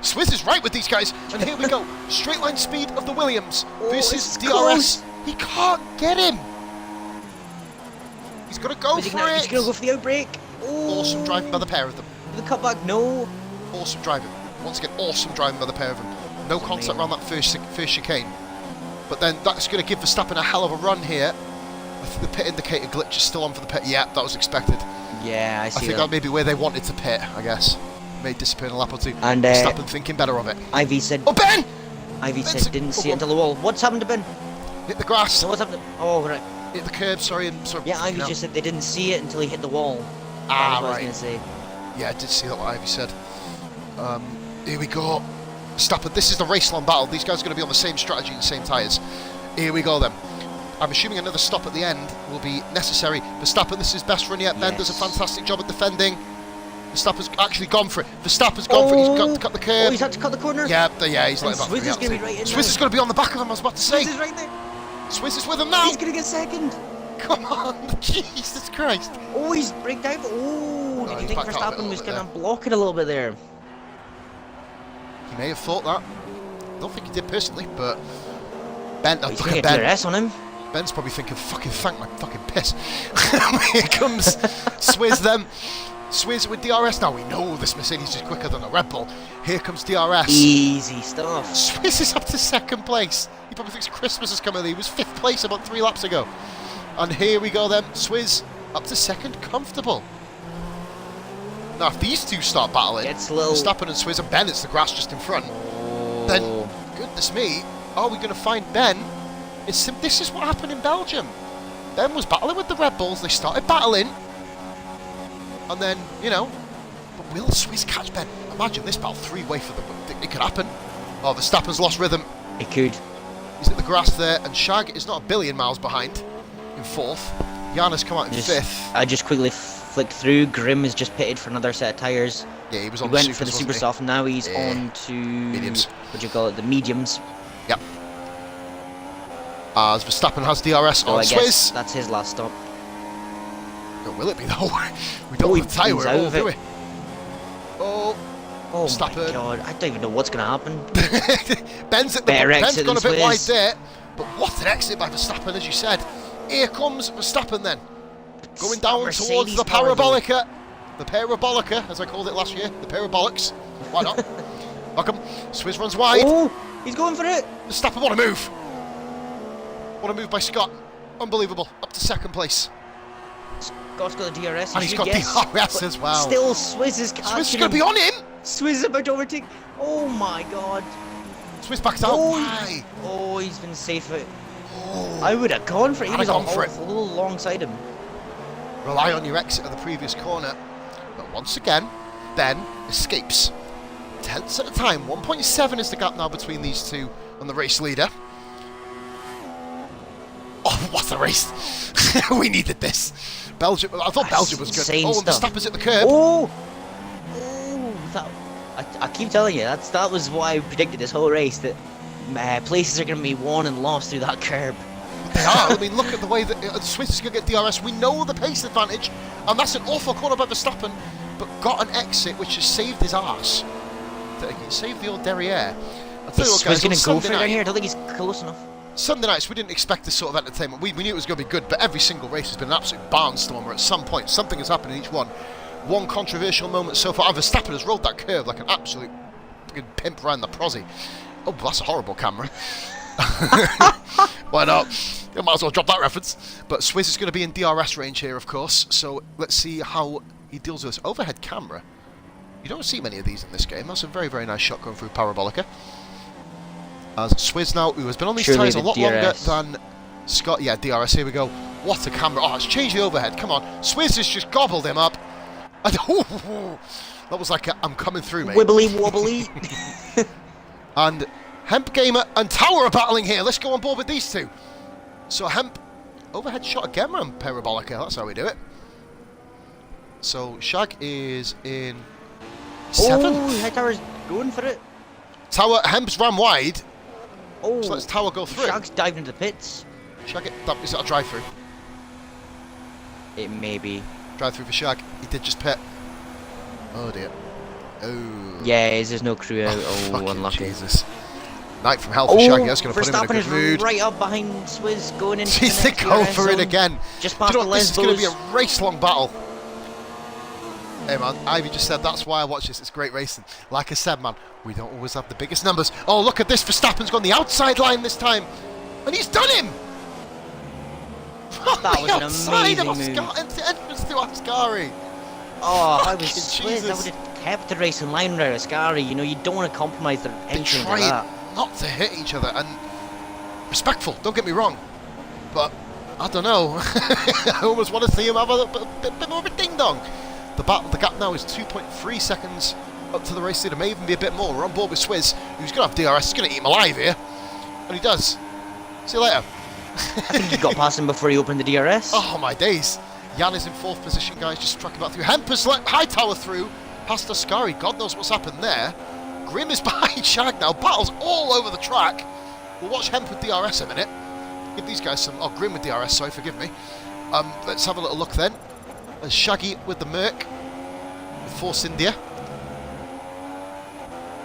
Swizz is right with these guys. And here we go. Straight line speed of the Williams versus DRS. Close. He can't get him. He's got to go for He's it. going to go for the outbreak. Oh. Awesome driving by the pair of them. The cutback, no. Awesome driving. Once again, awesome driving by the pair of them. No contact around that first chicane. But then that's going to give Verstappen a hell of a run here. I think the pit indicator glitch is still on for the pit. Yeah, that was expected. Yeah, I see I think that may be where they wanted to pit, I guess. May disappear in a lap or two. And Verstappen thinking better of it. Ivy said... Oh, Ben! Ivy said didn't see it until the wall. What's happened to Ben? Hit the grass. No, what's happened to... Oh, right. Hit the curb, sorry. And sorry Yeah, Ivy just said they didn't see it until he hit the wall. Ah, That's what right. I was going to say. Yeah, I did see that, what Ivy said. Here we go. Verstappen, this is the race-long battle. These guys are going to be on the same strategy and the same tyres. Here we go then. I'm assuming another stop at the end will be necessary. Verstappen, this is his best run yet. Ben does a fantastic job at defending. Verstappen's actually gone for it. Verstappen's gone for it. He's got to cut the curb. Oh, he's had to cut the corner. Yeah, he's let him off. Swizz is going to be right in. Swizz is going to be on the back of him, I was about to say. Swizz is right there. Swizz is with him now. He's going to get second. Come on, Jesus Christ. Oh, he's braked out. Oh, did you think he's backed out a Verstappen was bit going there. to block it a little bit there? He may have thought that. I don't think he did personally, but Ben, He's look going at to get Ben. DRS on him. Ben's probably thinking, fucking thank my fucking piss. Here comes Swizz then. Swizz with DRS. Now we know this Mercedes is quicker than a Red Bull. Here comes DRS. Easy stuff. Swizz is up to second place. He probably thinks Christmas is coming. He was fifth place about 3 laps ago. And here we go then. Swizz up to second, comfortable. Now if these two start battling, Verstappen and Swizz and Ben, it's the grass just in front. Oh. Then, goodness me, are we going to find Ben? This is what happened in Belgium. Ben was battling with the Red Bulls. They started battling. And then, you know, but will Swizz catch Ben? Imagine this battle 3-way for them. It could happen. Oh, Verstappen's lost rhythm. It could. He's at the grass there. And Shag is not a billion miles behind in fourth. Jan has come out in fifth. I just quickly flicked through. Grimm is just pitted for another set of tyres. Yeah, he was on he the went supers, for the super wasn't he? soft. Now he's on to... mediums. What do you call it? The mediums. Yep. As Verstappen has DRS So on I guess Swizz. that's his last stop. No, will it be though? We don't have a tyre at all, do we? Oh, Oh Verstappen. my god, I don't even know what's going to happen. Ben's at the Better Ben's exit gone a than bit wide Swizz. there, but what an exit by Verstappen, as you said. Here comes Verstappen then, going down towards Mercedes the power, though. parabolica. The parabolica, as I called it last year. The parabolics. Why not? Welcome. Swizz runs wide. Oh, he's going for it. Verstappen, what a move! What a move by Scott. Unbelievable. Up to second place. Scott's got the DRS. And he's got DRS as well. Still, Swizz is catching Swizz is going to be on him. Swizz is about to overtake. Oh my god. Swizz backs out. Why? Oh, he's been safe out. Oh. I would have gone for it. He I'd was have gone for it. a little alongside him. Rely on your exit of the previous corner. But once again, Ben escapes. tenths at a time. 1.7 is the gap now between these two and the race leader. Oh, what a race! We needed this. Belgium. I thought Belgium was good. Insane Oh, and the stuff. Verstappen's at the curb. Oh, I keep telling you, that was what I predicted this whole race, that places are going to be won and lost through that curb. They are. I mean, look at the way that Swiss is going to get DRS. We know the pace advantage, and that's an awful corner by Verstappen, but got an exit which has saved his arse. He saved the old derriere. I'll tell you what, guys, going to go for it night, down here. I don't think he's close enough. Sunday nights, we didn't expect this sort of entertainment. We knew it was going to be good, but every single race has been an absolute barnstormer. At some point, something has happened in each one. One controversial moment so far. Verstappen has rolled that curve like an absolute fucking pimp around the prosy. Oh, that's a horrible camera. Why not? You might as well drop that reference. But Swizz is going to be in DRS range here, of course. So let's see how he deals with this overhead camera. You don't see many of these in this game. That's a very, very nice shot going through Parabolica. As Swizz now, who has been on these tyres a lot longer than Scott. Yeah, DRS, here we go. What a camera. Oh, it's changed the overhead. Come on. Swizz has just gobbled him up. And, that was like I'm coming through, mate. Wibbly wobbly. And Hemp Gamer and Tower are battling here. Let's go on board with these two. So Hemp, overhead shot again from Parabolica. That's how we do it. So Shag is in 7th. Oh, Tower's going for it. Tower, Hemp's ran wide. Oh, so let's Tower go through. Shag's dived into the pits. Shag, is that a drive-through? It may be. Drive-through for Shag. He did just pit. Oh dear. Oh. Yeah, there's no crew out. Oh, unlucky. Jesus. Night from hell for Shaggy. That's going to put him in a good mood. Right up behind Swizz, going into Jeez, they go for it again. Just past Do you the know what? This is going to be Lesbos. a race-long battle. Hey man, Ivy just said that's why I watch this. It's great racing. Like I said, man, we don't always have the biggest numbers. Oh, look at this. Verstappen's gone the outside line this time. And he's done him! That was an amazing move. Into entrance to Ascari. Oh, I was Fucking Swizz. I would have kept the race in line with Ascari. You know, you don't want to compromise the They entry try into that. not to hit each other, and respectful, don't get me wrong, but I don't know. I almost want to see him have a bit more of a ding-dong. The gap now is 2.3 seconds up to the race leader, may even be a bit more. We're on board with Swizz, who's going to have DRS, he's going to eat him alive here, and he does. See you later. I think he got past him before he opened the DRS. Oh my days. Jan is in 4th position, guys, just tracking back through. Hempers let Hightower through, past Ascari, God knows what's happened there. Grim is behind Shag now, battles all over the track. We'll watch Hemp with DRS a minute. Give these guys some, Grim with DRS, sorry, forgive me. Let's have a little look then. There's Shaggy with the Merc, with Force India.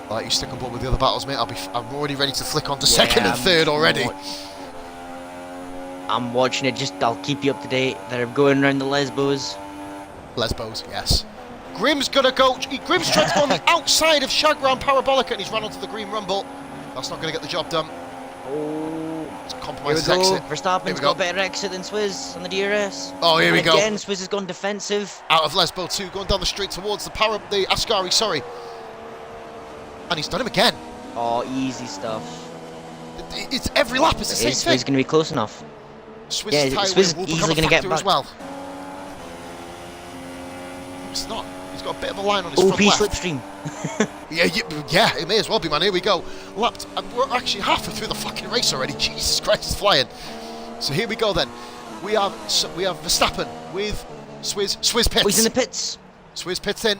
I'll let you stick on board with the other battles, mate. I'm already ready to flick on to 2nd and 3rd already. I'm watching it, I'll keep you up to date. They're going around the Lesbos. Lesbos, yes. Grim's gonna go. Grim's trying to go on the outside of Shag round Parabolica, and he's run onto the green rumble. That's not gonna get the job done. Oh, It's compromised his here we go. exit. Verstappen's got a better exit than Swizz on the DRS. Oh, here we go. Again, Swizz has gone defensive. Out of Lesbo 2, going down the street towards the Ascari, sorry. And he's done him again. Oh, easy stuff. It's every lap, it's the same Is thing. Swizz going to be close enough? Swizz's tyre Swizz will easily become a going to get factor back. as well. It's not. He's got a bit of a line on his OP front left. slipstream. Yeah, it may as well be, man. Here we go. Lapped, and we're actually halfway through the fucking race already. Jesus Christ, it's flying. So here we go then. We have Verstappen with Swizz pits. Oh, he's in the pits. Swizz pits in.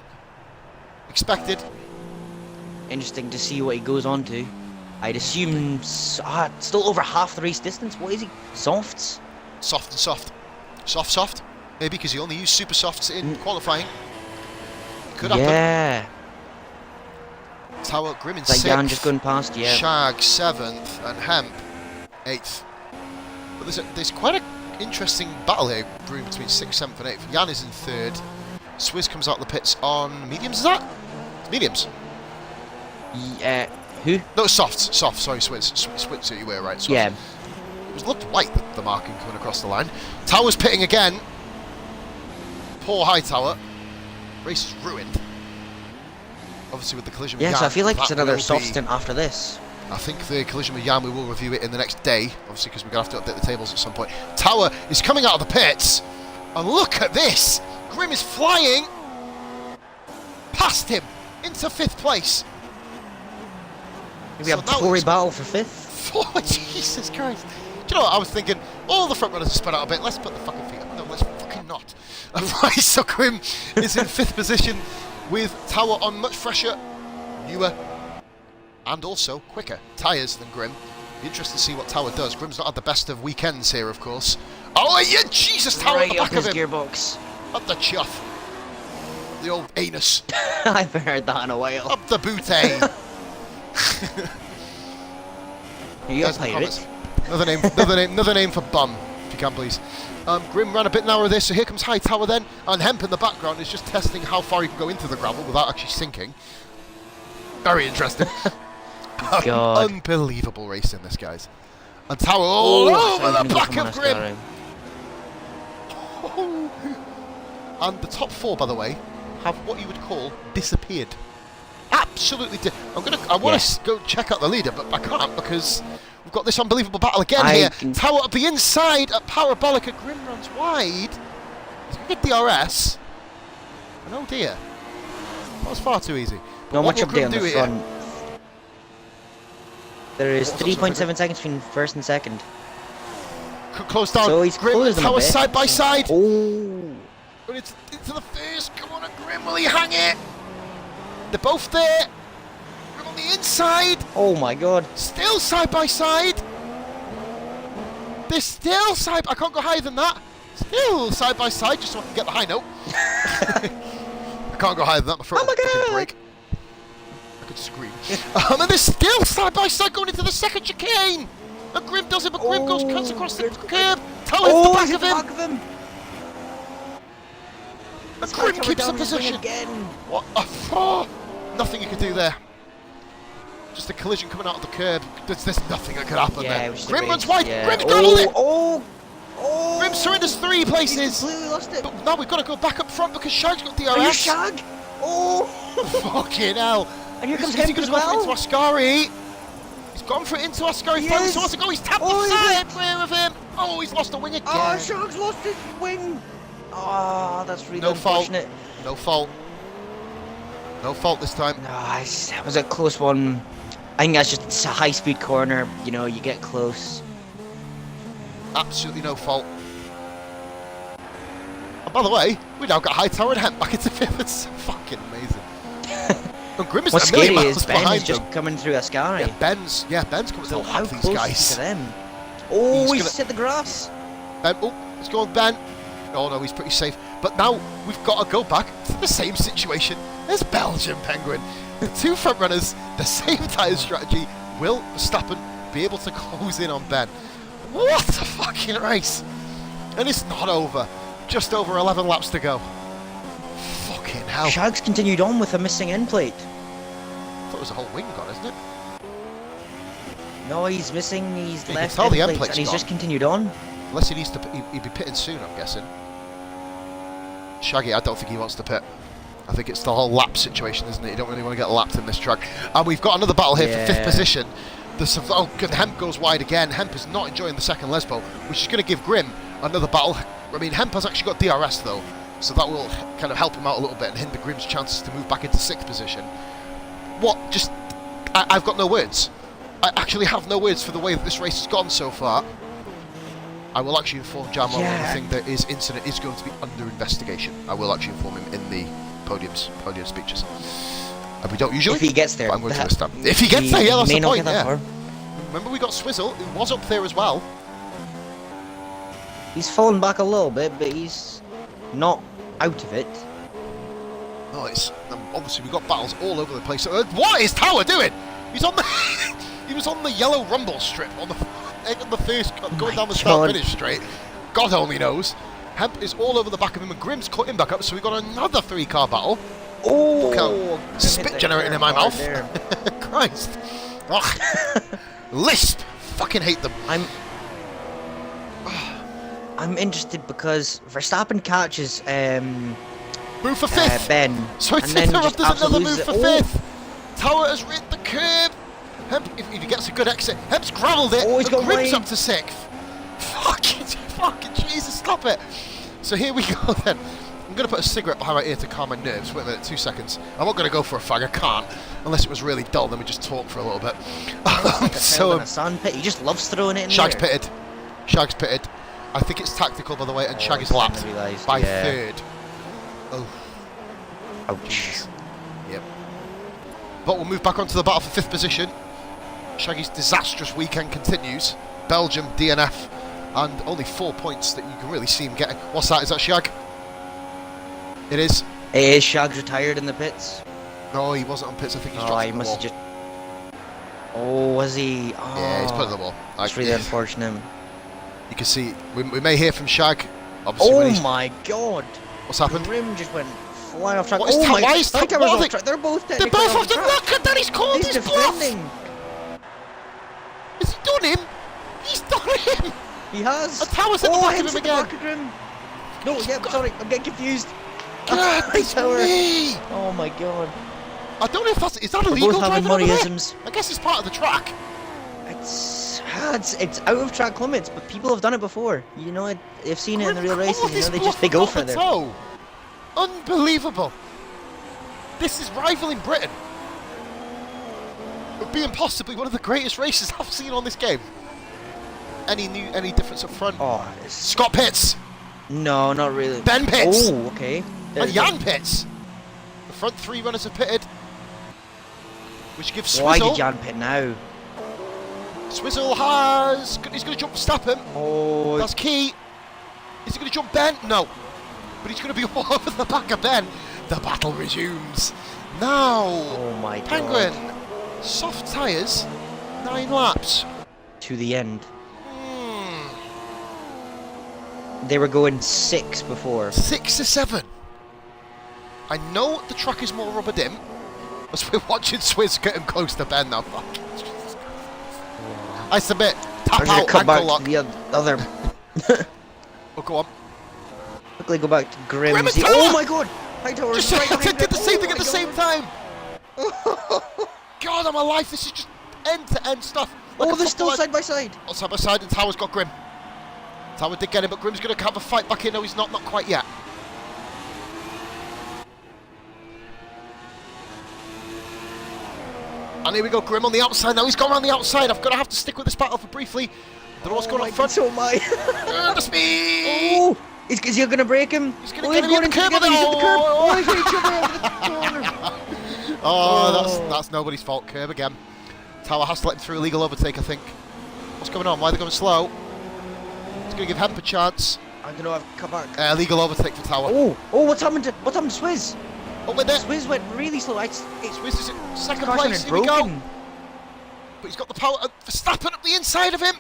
Expected. Interesting to see what he goes on to. I'd assume still over half the race distance. What is he? Softs? Soft and soft. Soft. Maybe because he only used super softs in qualifying. Could happen. Yeah. Tower, Grim in Like 6th. Jan just going past, yeah. Shag 7th and Hemp 8th. But there's quite an interesting battle here brewing between 6th, 7th and 8th. Jan is in 3rd. Swizz comes out the pits on mediums, is that? Mediums. Yeah. Who? No, softs. Soft, sorry, Swizz. Swizz, so you were right. Soft. Yeah. It looked white, the marking coming across the line. Tower's pitting again. Poor Hightower. Race is ruined. Obviously with the collision with Yeah, Jan. so I feel like it's that another will soft be- stint after this. I think the collision with Jan, we will review it in the next day, obviously because we're going to have to update the tables at some point. Tower is coming out of the pits, and look at this! Grim is flying past him into 5th place. We have Tory battle for 5th. Oh, Jesus Christ. Do you know what I was thinking? All the front runners are spread out a bit. Let's put the fucking feet up. No, let's fucking not. Right, so Grim is in 5th position with Tower on much fresher, newer, and also quicker tyres than Grim. Be interested to see what Tower does. Grim's not had the best of weekends here, of course. Oh, yeah, Jesus, Tower right at the back of him. Gearbox. Up the chuff. The old anus. I haven't heard that in a while. Up the booty. You got pirate. Another name for bum, if you can please. Grim ran a bit narrow there, so here comes High Tower then, and Hemp in the background is just testing how far he can go into the gravel without actually sinking. Very interesting. God. Unbelievable racing, this guys. And Tower all over the back of Grim. And the top 4, by the way, have what you would call disappeared. Absolutely. I want to go check out the leader, but I can't because we've got this unbelievable battle again here. Tower up the inside at Parabolica. Grim runs wide. He's going to get DRS. And oh dear. That was far too easy. Not much update on the front. There is 3.7 seconds between 1st and 2nd. Close down. So he's Grim and Tower side by side. Oh. But it's into the first. Come on, Grim. Will he hang it? They're both there. Grim on the inside. Oh my God. Still side by side. They're still side. I can't go higher than that. Still side by side, just so I can get the high note. I can't go higher than that. My throat will break. I could scream. And they're still side by side going into the second chicane. And Grim does it, but Grim cuts across the curb. Tower's at the back of him. And Grim keeps the position. What a four! Nothing you can do there. Just a collision coming out of the curb. There's nothing that could happen there. Grim runs wide. Grim's gravelled it. Grim surrenders 3 places. Completely lost it. But now we've got to go back up front because Shag's got DRS. Are you Shag? Oh! Fucking hell. And here comes Hemp as well. Into Ascari. He's gone for it into Ascari. He finally wants to go. He's tapped the side. Clear of him. Oh, he's lost a wing again. Oh, Shag's lost his wing. Oh, that's really unfortunate. No fault. No fault this time. No, that was a close one. I think that's just a high-speed corner. You know, you get close. Absolutely no fault. And by the way, we now got High Tower and Hemp back into 5th. It's fucking amazing. And Grim is What's a million scary miles is Ben behind is just coming through Ascari. Yeah, Ben's coming So to how these close guys. is he to them? Oh, he's hit the grass. Ben, let's go on Ben. Oh no, he's pretty safe. But now we've got to go back to the same situation as Belgian Penguin. The 2 front runners, the same tyre strategy. Will Verstappen be able to close in on Ben? What a fucking race! And it's not over. Just over 11 laps to go. Fucking hell. Shag's continued on with a missing end plate. I thought it was a whole wing gone, isn't it? No, he's missing. He's You left can tell the end end plates, and plate's he's gone. just continued on. Unless he needs to, he'd be pitting soon, I'm guessing. Shaggy, I don't think he wants to pit. I think it's the whole lap situation, isn't it? You don't really want to get lapped in this track. And we've got another battle here for 5th position. Hemp goes wide again. Hemp is not enjoying the second Lesbo, which is going to give Grim another battle. I mean, Hemp has actually got DRS though, so that will kind of help him out a little bit and hinder Grim's chances to move back into 6th position. I've got no words. I actually have no words for the way that this race has gone so far. I will actually inform Jamo on anything that is incident is going to be under investigation. I will actually inform him in the podium speeches. And we don't usually. If he gets there. But I'm going to this time. If he gets there, yeah, that's the point. Yeah. Remember, we got Swizzle, who was up there as well. He's fallen back a little bit, but he's not out of it. Oh, it's obviously we've got battles all over the place. What is Tower doing? He's on the. He was on the yellow rumble strip on the first going down the start finish straight. God only knows. Hemp is all over the back of him, and Grim's cut him back up. So we got another 3-car battle. Oh, spit generating in my mouth. Christ. Lisp. Fucking hate them. I'm interested because Verstappen catches move for 5th. Ben. So it's interrupted another move for 5th. Tower has rid the curb. Hemp, if he gets a good exit, Hemp's gravelled it. Oh, he's got Grim's up to 6th. Fucking Jesus, stop it. So here we go then. I'm going to put a cigarette behind my ear to calm my nerves. Wait a minute, 2 seconds. I'm not going to go for a fag, I can't. Unless it was really dull, then we just talk for a little bit. Like a sandpit. He just loves throwing it in Shag's the air. pitted. Shag's pitted. I think it's tactical, by the way, and Shag is lapped by third. Oh. Ouch. Yep. But we'll move back onto the battle for 5th position. Shaggy's disastrous weekend continues. Belgium, DNF, and only 4 points that you can really see him getting. What's that? Is that Shag? It is. It is. Shag's retired in the pits. No, he wasn't on pits. I think he's dropped he from the must wall. have just... Oh, was he? Oh, Yeah, he's put in the wall. That's really unfortunate. You can see, we may hear from Shag. Obviously, when Oh my god! What's happened? Grim just went flying off track. What is oh my why is god! what They're both They're technically both off the track. look at that! He's called He's his bluff! defending. Has he done him? He's done him! He has. And Tower's at the back of him again. Back of Grim. No, yeah, sorry, I'm getting confused. Goodness me! Oh my god. I don't know if that's... Is that We're illegal both having driving over there? moneyisms. I guess it's part of the track. It's out of track limits, but people have done it before. You know, they've seen it in the real races. You know, they go for it there. Toe. Unbelievable. This is rivaling Britain. It being possibly one of the greatest races I've seen on this game. Any difference up front? Oh, Scott Pitts. No, not really. Ben Pitts. Oh, okay. And Jan Pitts. The front 3 runners have pitted, which gives Swizzle. Why did Jan pit now? Swizzle has... He's going to jump Verstappen. Oh. That's key. Is he going to jump Ben? No. But he's going to be all over the back of Ben. The battle resumes. Now. Oh my god. Penguin. Soft tyres. 9 laps. To the end. They were going 6 before. 6 or 7. I know the track is more rubbered in. As we're watching Swizz getting close to Ben now. Fuck. I submit. Tap I'm out, cut back ankle lock. to the other. Oh, go on. Quickly go back to Grim. Grim and See, Tower! oh my god! Hi Tower. Just did the same thing at the same time. God, I'm alive. This is just end-to-end stuff. Like They're still side by side. Oh, side by side, and Tower's got Grim. Tower did get him, but Grim's going to have a fight back in. No, he's not quite yet. And here we go, Grim on the outside. Now he's gone around the outside. I'm going to have to stick with this battle for briefly. I don't know what's going on front. So am I. The speed! Oh! Is he going to break him? He's going to get him in the curb. He's at the curb. Oh, he's going to jump over the corner. Oh, that's nobody's fault. Curb again. Tower has to let him through a legal overtake, I think. What's going on? Why are they going slow? It's going to give Hemp a chance. I don't know, I've come back. Legal overtake for Tower. Oh, what's happened to Swizz? Oh, we're there. Swizz went really slow. Swizz is in second Carson place. had Here we go. broken. But he's got the power. Verstappen up the inside of him.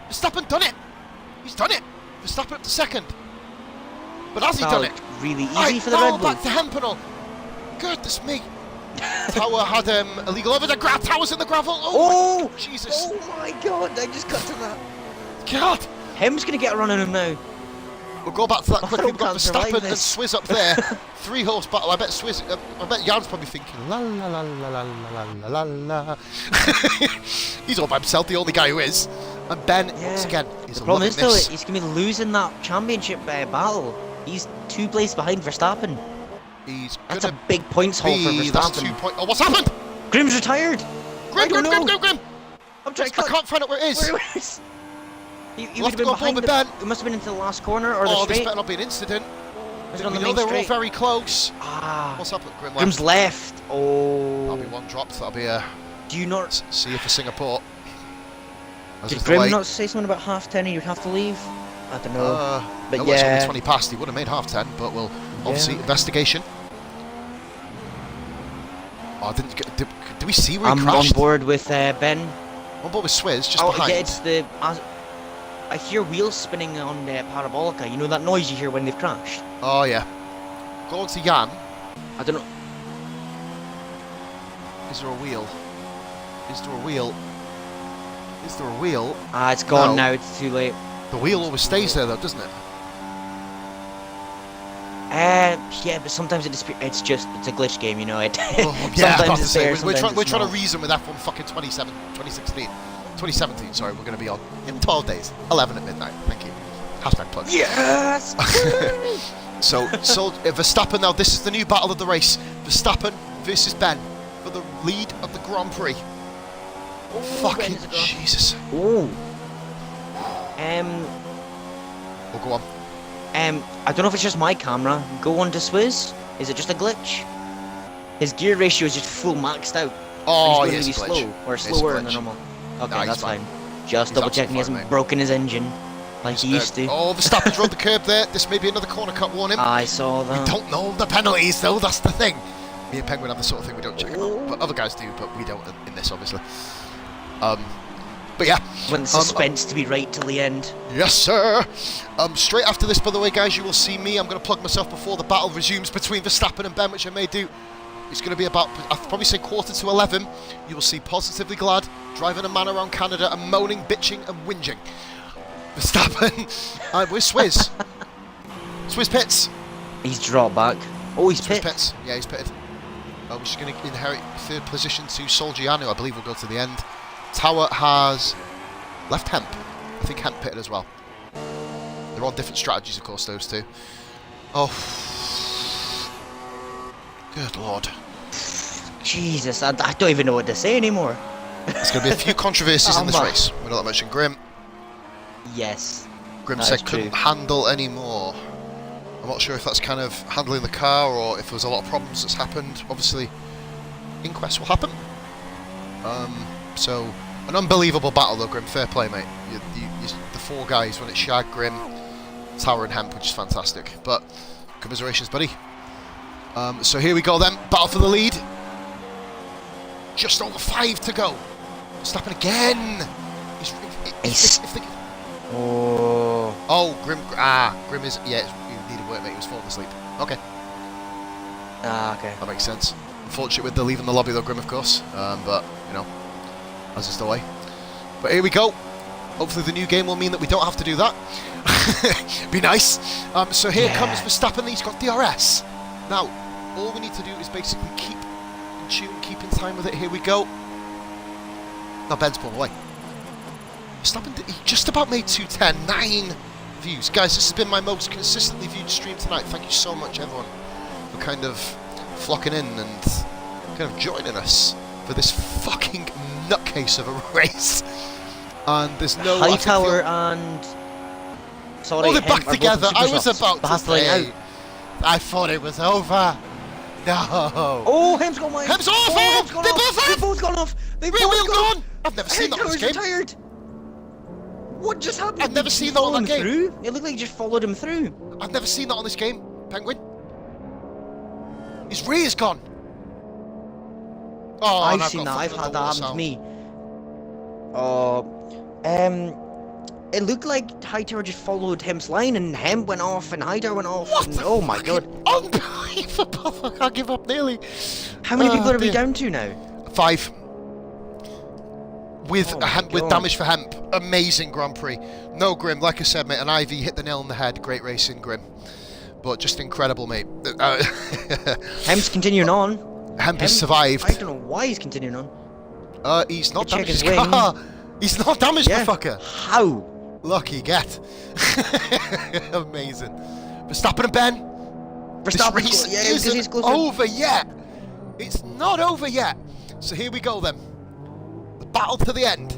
Verstappen done it. He's done it. Verstappen up to second. But has he done it? Really easy for the Red Bull. Back to Hempenal. Goodness me. Tower had illegal over the gravel. Tower's in the gravel. Oh, Jesus. Oh my god, I just cut to that. God. Hem's going to get a run on him now. We'll go back to that quickly. We've got Verstappen and this. Swizz up there. 3-horse battle. I bet Jan's probably thinking, la la la la la la la la la. He's all by himself, the only guy who is. And Ben, once again, is the problem is though, this. he's going to be losing that championship battle. He's 2 places behind Verstappen. That's a big points haul for Verstappen. That's 2 points. Oh, what's happened? Grim's retired. Grim. I'm trying to I can't find out where it is. Where is? He We'll would have been behind Ben. It must have been into the last corner or the this straight. better not be an incident. Was it on We the know main they were all straight? very close. Ah. What's happened? Grim's left. Oh. That'll be 1 drop. That'll be a... Do you not... See you for Singapore. Did Grim not say something about half 10 and you'd have to leave? I don't know. But no, it's only 20 past. He would have made half 10, but we'll obviously investigation. Oh, did we see where he crashed? I'm on board with Ben. On board with Swizz, just behind. Yeah, it's the... I hear wheels spinning on Parabolica. You know that noise you hear when they've crashed? Oh, yeah. Go on to Jan. I don't know. Is there a wheel? Is there a wheel? Is there a wheel? Ah, it's gone now. It's too late. The wheel always stays there, though, doesn't it? Yeah, but sometimes it's a glitch game, you know. It. Oh, yeah, sometimes it's there, we're sometimes trying it's to reason with F1 fucking 2017. Sorry, we're going to be on in 12 days, 11 at midnight. Thank you. Hashtag plug. Yes! So Verstappen now, this is the new battle of the race. Verstappen versus Ben for the lead of the Grand Prix. Ooh, Fucking Ben's gone. Jesus. Ooh. We'll go on. I don't know if it's just my camera. Go on to Swizz. Is it just a glitch? His gear ratio is just full maxed out. Oh, and yes, he's going really glitch. slow, or It's a slower than glitch. normal. Okay, No, he's that's fine. fine. Just He's double checking he absolutely fine, hasn't mate. broken his engine like he used to. Oh, Verstappen's run the curb there. This may be another corner cut warning. I saw We that. don't know the penalties though, that's the thing. Me and Penguin have the sort of thing we don't check them out. But other guys do, but we don't in this, obviously. But yeah. Want the suspense to be right till the end. Yes, sir. Straight after this, by the way, guys, you will see me. I'm going to plug myself before the battle resumes between Verstappen and Ben, which I may do. It's going to be about, I'll probably say 11:15. You will see Positively Glad driving a man around Canada and moaning, bitching and whinging. Verstappen, where's Swizz? Swizz pits. He's dropped back. Oh, he's Swizz pit. pits. Yeah, he's pitted. We're just going to inherit third position to Solgiano. I believe we'll go to the end. Tower has left Hemp. I think Hemp pitted as well. They're on different strategies, of course, those two. Oh. Good lord. Jesus, I don't even know what to say anymore. There's going to be a few controversies in this Oh, race. We're not mentioning Grim. Yes. Grim That said is couldn't true. handle anymore. I'm not sure if that's kind of handling the car or if there was a lot of problems that's happened. Obviously, inquest will happen. So, an unbelievable battle though, Grim. Fair play, mate. The four guys, when it's Shag, Grim, Tower and Hemp, which is fantastic. But, commiserations, buddy. So here we go then. Battle for the lead. Just over 5 to go. Stopping again. Oh, Grim. Grim is. Yeah, he needed work, mate. He was falling asleep. Okay. Okay. That makes sense. Unfortunate with the leaving the lobby though, Grim, of course. But, you know, as is the way. But here we go. Hopefully the new game will mean that we don't have to do that. Be nice. So here comes Verstappen. He's got DRS. Now, all we need to do is basically keep in tune, keep in time with it. Here we go. Now Ben's pulled away. Verstappen, he just about made 210. 9 views. Guys, this has been my most consistently viewed stream tonight. Thank you so much, everyone, for kind of flocking in and kind of joining us for this fucking nutcase of a race. And there's no Hightower and... Sorry, oh, they're back Hemp are both together. I was supersofts. about to Battling say. out. I thought it was over. No. Oh, Hemp's gone wide. Hemp's off! Oh, Hemp's gone They off. both have! They've both gone off. They've Rear both wheel gone. gone! I've never seen that on this Hightower's game. retired. What just happened? I've never Did seen you that on follow that him game. Through? It looked like you just followed him through. I've never seen that on this game, Penguin. His rear's gone. Oh, I've and seen that. got I've foot had in that the happen to wall me. It looked like Hightower just followed Hemp's line, and Hemp went off, and Hightower went off. What And, the oh my god! unbelievable! I can't give up nearly. How many people are we dear. down to now? 5. With Oh a my Hemp, with God. damage for Hemp. Amazing Grand Prix. No, Grim, like I said, mate, an IV hit the nail on the head. Great racing, Grim. But just incredible, mate. Hemp's continuing on. Hemp has I survived. don't know why he's continuing on. He's not Check damaged his his car. He's not damaged Yeah. the fucker. How? Lucky get. Amazing. Verstappen and Ben. This Verstappen's race yeah, because he's isn't closer. over yet. It's not over yet. So here we go then. The battle to the end.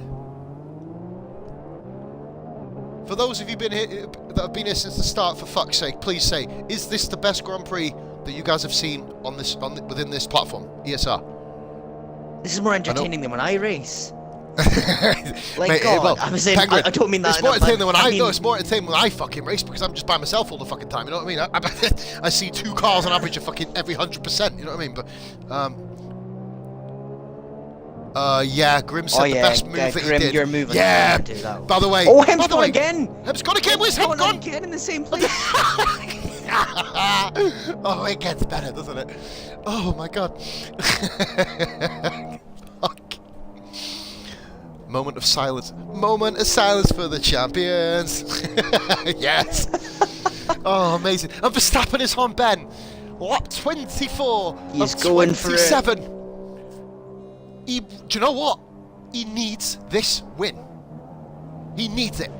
For those of you been here, that have been here since the start, for fuck's sake, please say, is this the best Grand Prix that you guys have seen on this within this platform, ESR? This is more entertaining than when I race. Like, Mate, God, well, I'm saying, Penguin, I don't mean that. It's more entertaining than when I mean, no, it's more entertaining when I fucking race because I'm just by myself all the fucking time. You know what I mean? I see 2 cars on average of fucking every 100%. You know what I mean? But yeah, Grim said the best move that Grim, he did. you're moving. Yeah. To that. By the way, Oh, Hemp's by the gone way, again. Hemp's gone again. Where's Hemp Going on gone? again in the same place. Oh, it gets better, doesn't it? Oh my god. Fuck. Moment of silence. Moment of silence for the champions. Yes. Oh, amazing. And Verstappen is on Ben. Lap 24 He's of going for it. 27. Do you know what? He needs this win. He needs it.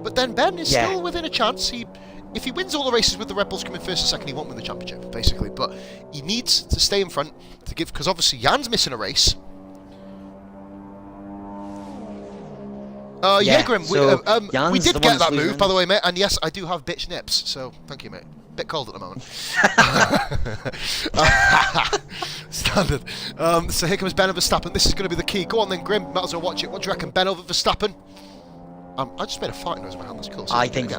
But then Ben is still within a chance. If he wins all the races with the Red Bulls coming first and second, he won't win the championship, basically. But he needs to stay in front to give, because obviously Jan's missing a race. Grim, so we did get that move, by the way, mate. And yes, I do have bitch nips, so thank you, mate. Bit cold at the moment. Standard. So here comes Ben over Verstappen. This is going to be the key. Go on then, Grim. Might as well watch it. What do you reckon, Ben over Verstappen? I just made a fart noise with my hand. That's cool. So I think.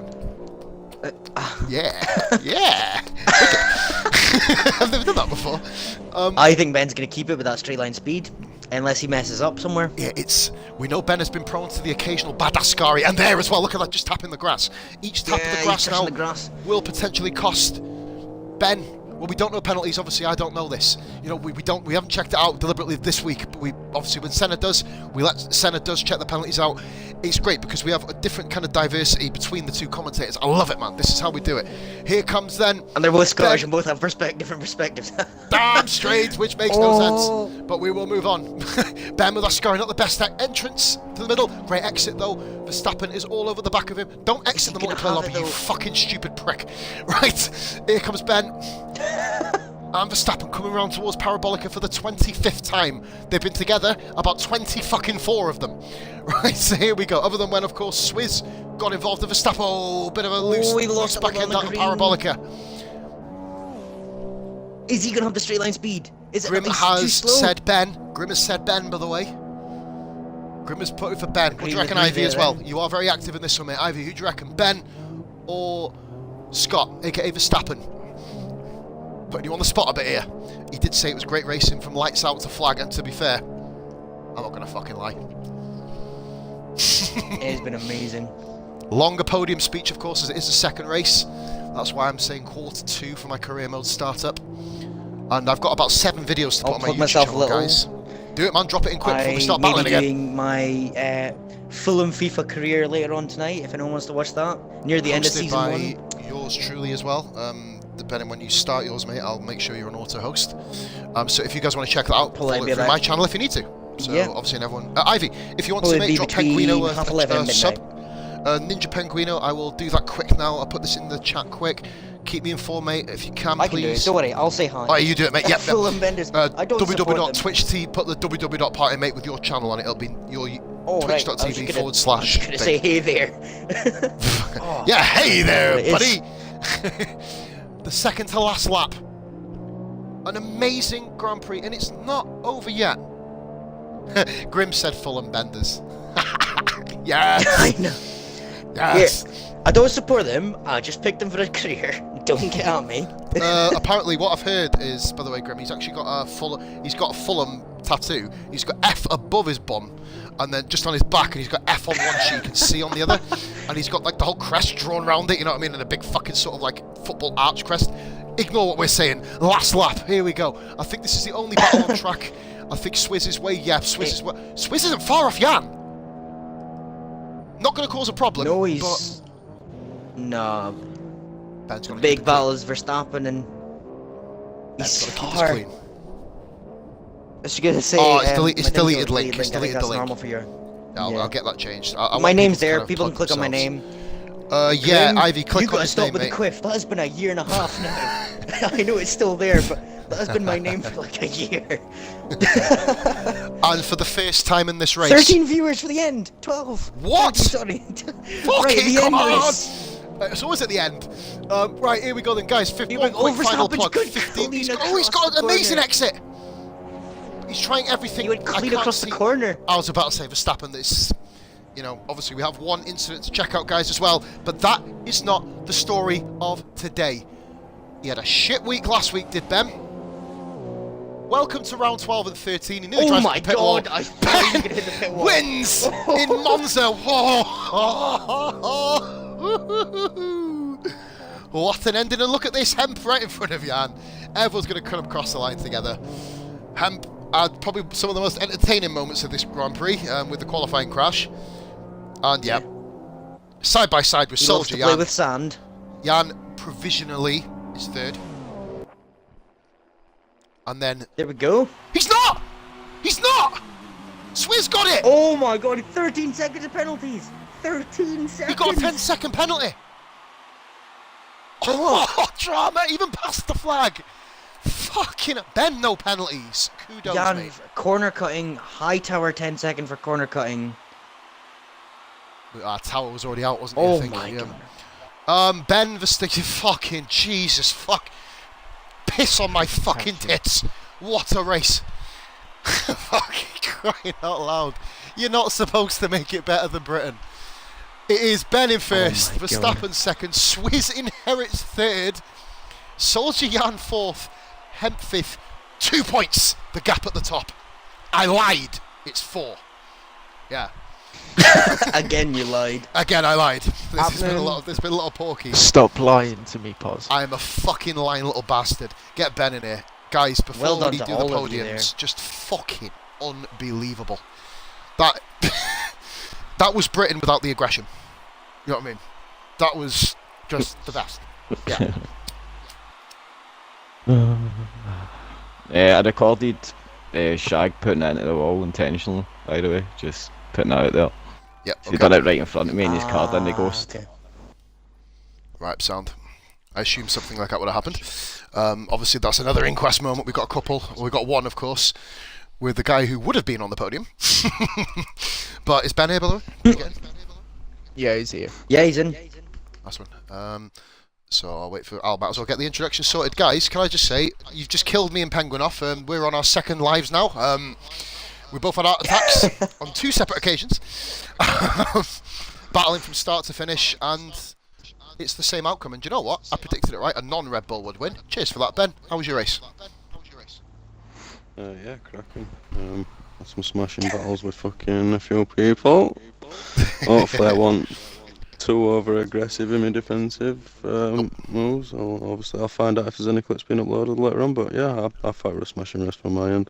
Yeah. Yeah. I've never done that before. I think Ben's going to keep it with that straight line speed, unless he messes up somewhere. Yeah, we know Ben has been prone to the occasional Badaskari, and there as well. Look at that, just tapping the grass. Each tap of the grass now will potentially cost Ben. Well, we don't know penalties. Obviously, I don't know this. You know, we haven't checked it out deliberately this week. But we obviously, when Senna does, we let Senna check the penalties out. It's great because we have a different kind of diversity between the two commentators. I love it, man. This is how we do it. Here comes then. And they're both Scottish and both have different perspectives. Damn straight, which makes no sense. But we will move on. Ben with Ascari, not the best entrance to the middle. Great exit though. Verstappen is all over the back of him. Don't exit the multiplayer lobby, you fucking stupid prick. Right, here comes Ben. And Verstappen coming around towards Parabolica for the 25th time. They've been together, about 24 of them. Right, so here we go. Other than when, of course, Swizz got involved in Verstappen. Oh, bit of a loose back end out of Parabolica. Is he going to have the straight line speed? Grim has said Ben. Grim has said Ben, by the way. Grim has put it for Ben. What do you reckon, Ivy, as well? You are very active in this one, mate. Ivy, who do you reckon? Ben or Scott, a.k.a. Verstappen? Putting you on the spot a bit here. He did say it was great racing from lights out to flag, and to be fair, I'm not going to fucking lie. It's been amazing. Longer podium speech, of course, as it is the second race. That's why I'm saying Q2 for my career mode startup. And I've got about 7 videos to put on my YouTube channel, guys. Do it, man. Drop it in quick before we start battling again. I'm doing my Fulham FIFA career later on tonight, if anyone wants to watch that. Near the end of season 1. Yours truly as well. Depending when you start yours, mate, I'll make sure you're an auto host. So if you guys want to check that out, follow it through my channel if you need to. So obviously, everyone, Ivy, if you want to make drop Penguino a sub, Ninja Penguino, I will do that quick now. I'll put this in the chat quick. Keep me informed, mate, if you can, I please. Can do it. Don't worry, I'll say hi. Oh, you do it, mate. Yep. Fulham Benders. www.twitch.tv. Put the www.party, mate, with your channel on it. It'll be your twitch.tv / I was gonna say hey there. Yeah, hey there, buddy. The second to last lap. An amazing Grand Prix, and it's not over yet. Grim said Fulham Benders. Yes! I know. Yes! Yeah, I don't support them, I just picked them for a career. Don't get at me. Apparently what I've heard is, by the way, Grim, he's actually got a Fulham tattoo. He's got F above his bum, and then just on his back, and he's got F on one cheek and C on the other, and he's got like the whole crest drawn around it, you know what I mean, and a big fucking sort of like football arch crest. Ignore what we're saying. Last lap, here we go. I think this is the only battle on track. I think Swizz is way, Swizz isn't far off Jan. Not going to cause a problem. No, he's... No. Ben's gonna big battles Verstappen and... He's far. I was going to say... it's deleted link. It's deleted the link. Normal for your... I'll get that changed. My name's there. People can click on my name. Yeah, Ivy, click on his name, mate. You got to stop with the quiff. That has been a year and a half now. I know it's still there, but that has been my name for like a year. And for the first time in this race... 13 viewers for the end. 12. What? Sorry. Fucking come on! It's always at the end. Right, here we go then, guys. 1 point final plug. 15. He's got an amazing exit. He's trying everything. He went clean across the corner. I was about to say Verstappen. This, you know, obviously we have one incident to check out, guys, as well. But that is not the story of today. He had a shit week last week, did Ben? Welcome to round 12 and 13. He nearly drives the pit wall. I thought you were gonna hit the pit wall. Wins in Monza. What an ending! And look at this, Hemp right in front of Jan. Everyone's going to come across the line together. Hemp had probably some of the most entertaining moments of this Grand Prix with the qualifying crash. And yeah, side by side with Soldier. He loves to play with sand. Jan provisionally is third. And then... There we go. He's not! He's not! Swizz got it! Oh my god, 13 seconds of penalties! 13 seconds. He got a 10-second penalty. Oh, drama, even past the flag. Fucking Ben, no penalties. Kudos, Jan, mate. corner cutting, high tower 10 second for corner cutting. Our tower was already out, wasn't he? Oh I think. my Yeah. god. Ben Verstappen, fucking Jesus, fuck. Piss on my fucking tits. What a race. Fucking crying out loud. You're not supposed to make it better than Britain. It is Ben in first, Verstappen second, Swizz inherits third, Soldier Jan fourth, Hemp fifth. 2 points, the gap at the top. I lied. It's 4. Yeah. Again, you lied. Again, I lied. There's been a lot of porkies. Stop lying to me, Paz. I am a fucking lying little bastard. Get Ben in here. Guys, before Well we done do to the all of you podiums, just fucking unbelievable. That that was Britain without the aggression. You know what I mean? That was just the best. Yeah. I recorded Shag putting it into the wall intentionally, by the way, just putting it out there. Yep. So he done it right in front of me and his card in the ghost. Okay. Right, sound. I assume something like that would have happened. Obviously, that's another inquest moment. We've got a couple. Well, we've got one, of course, with the guy who would have been on the podium. But is Ben here, by the way? Again? Yeah, he's here. Yeah, he's in. Last one. So I'll wait for. I'll might as well get the introduction sorted, guys. Can I just say you've just killed me and Penguin off. We're on our second lives now. We both had heart attacks on 2 separate occasions, battling from start to finish, and it's the same outcome. And do you know what? I predicted it right. A non-Red Bull would win. Cheers for that, Ben. How was your race? Yeah, cracking. Had some smashing battles with fucking a few people. Hopefully I want 2 over-aggressive and defensive moves. Obviously I'll find out if there's any clips being uploaded later on, but yeah, I thought it was a smashing race from my end.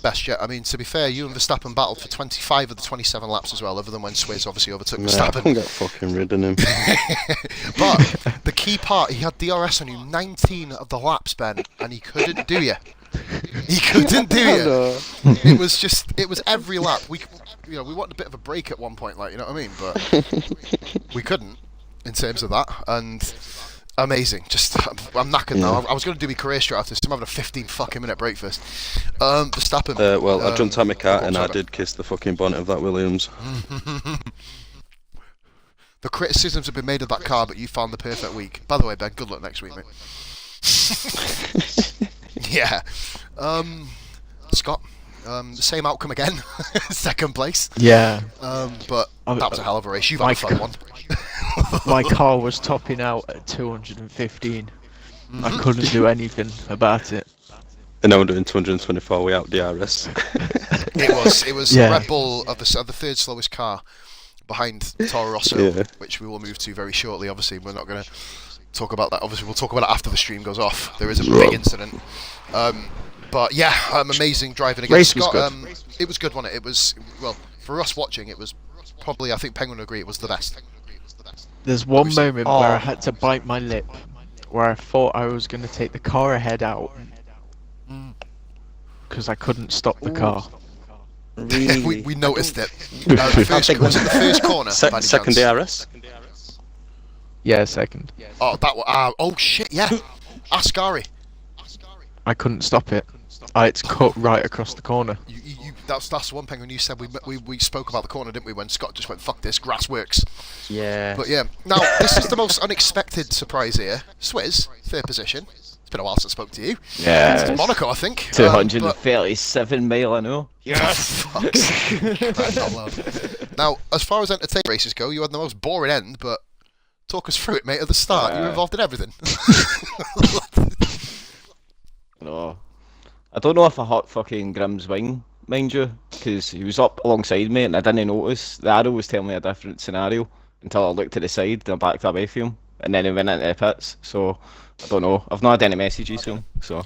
Best yet. I mean, to be fair, you and Verstappen battled for 25 of the 27 laps as well, other than when Swizz obviously overtook I Verstappen. can get fucking rid of him. But the key part, he had DRS on you 19 of the laps, Ben, and he couldn't do you. He couldn't do you. It was every lap. We wanted a bit of a break at one point, like, you know what I mean? But we couldn't, in terms of that. And amazing. Just, I'm knackered now. I was going to do my career straight after this. I'm having a 15 fucking minute break first. Verstappen. I jumped out my car and I did kiss the fucking bonnet of that Williams. The criticisms have been made of that car, but you found the perfect week. By the way, Ben, good luck next week, mate. Yeah. Scott, the same outcome again. Second place. Yeah. But that was a hell of a race. You've had a fun one. My car was topping out at 215. I couldn't do anything about it. And now we're doing 224 without DRS. It was Yeah. Red Bull of the third slowest car behind Toro Rosso, Yeah. which we will move to very shortly. Obviously, we're not going to talk about that. Obviously, we'll talk about it after the stream goes off. There is a big incident. But yeah, amazing driving again. Race was Scott, good. it was good, wasn't it? It was, well, for us watching, it was probably, I think Penguin would agree, it was the best. There's one moment Oh. where I had to bite my lip, where I thought I was going to take the car ahead out, because I couldn't stop the car. Really? we noticed it. The first corner. by any Second chance? DRS? Yeah, second. Oh, that was. Oh shit! Yeah, Ascari. I couldn't stop it. It's cut right across the corner. That's the one thing when you said we spoke about the corner, didn't we? When Scott just went, "Fuck this, grass works." Yeah. But yeah, now this is the most unexpected surprise here. Swizz, third position. It's been a while since I spoke to you. Yeah. It's Monaco, I think. 237 mile, I know. Yes. Now, as far as entertainment races go, you had the most boring end, but talk us through it, mate. At the start, you were involved in everything. No. I don't know if I hurt fucking Grimm's wing, mind you, because he was up alongside me and I didn't notice. The arrow was telling me a different scenario until I looked to the side and I backed away from him. And then he went into the pits, so I don't know. I've not had any messages from him, so.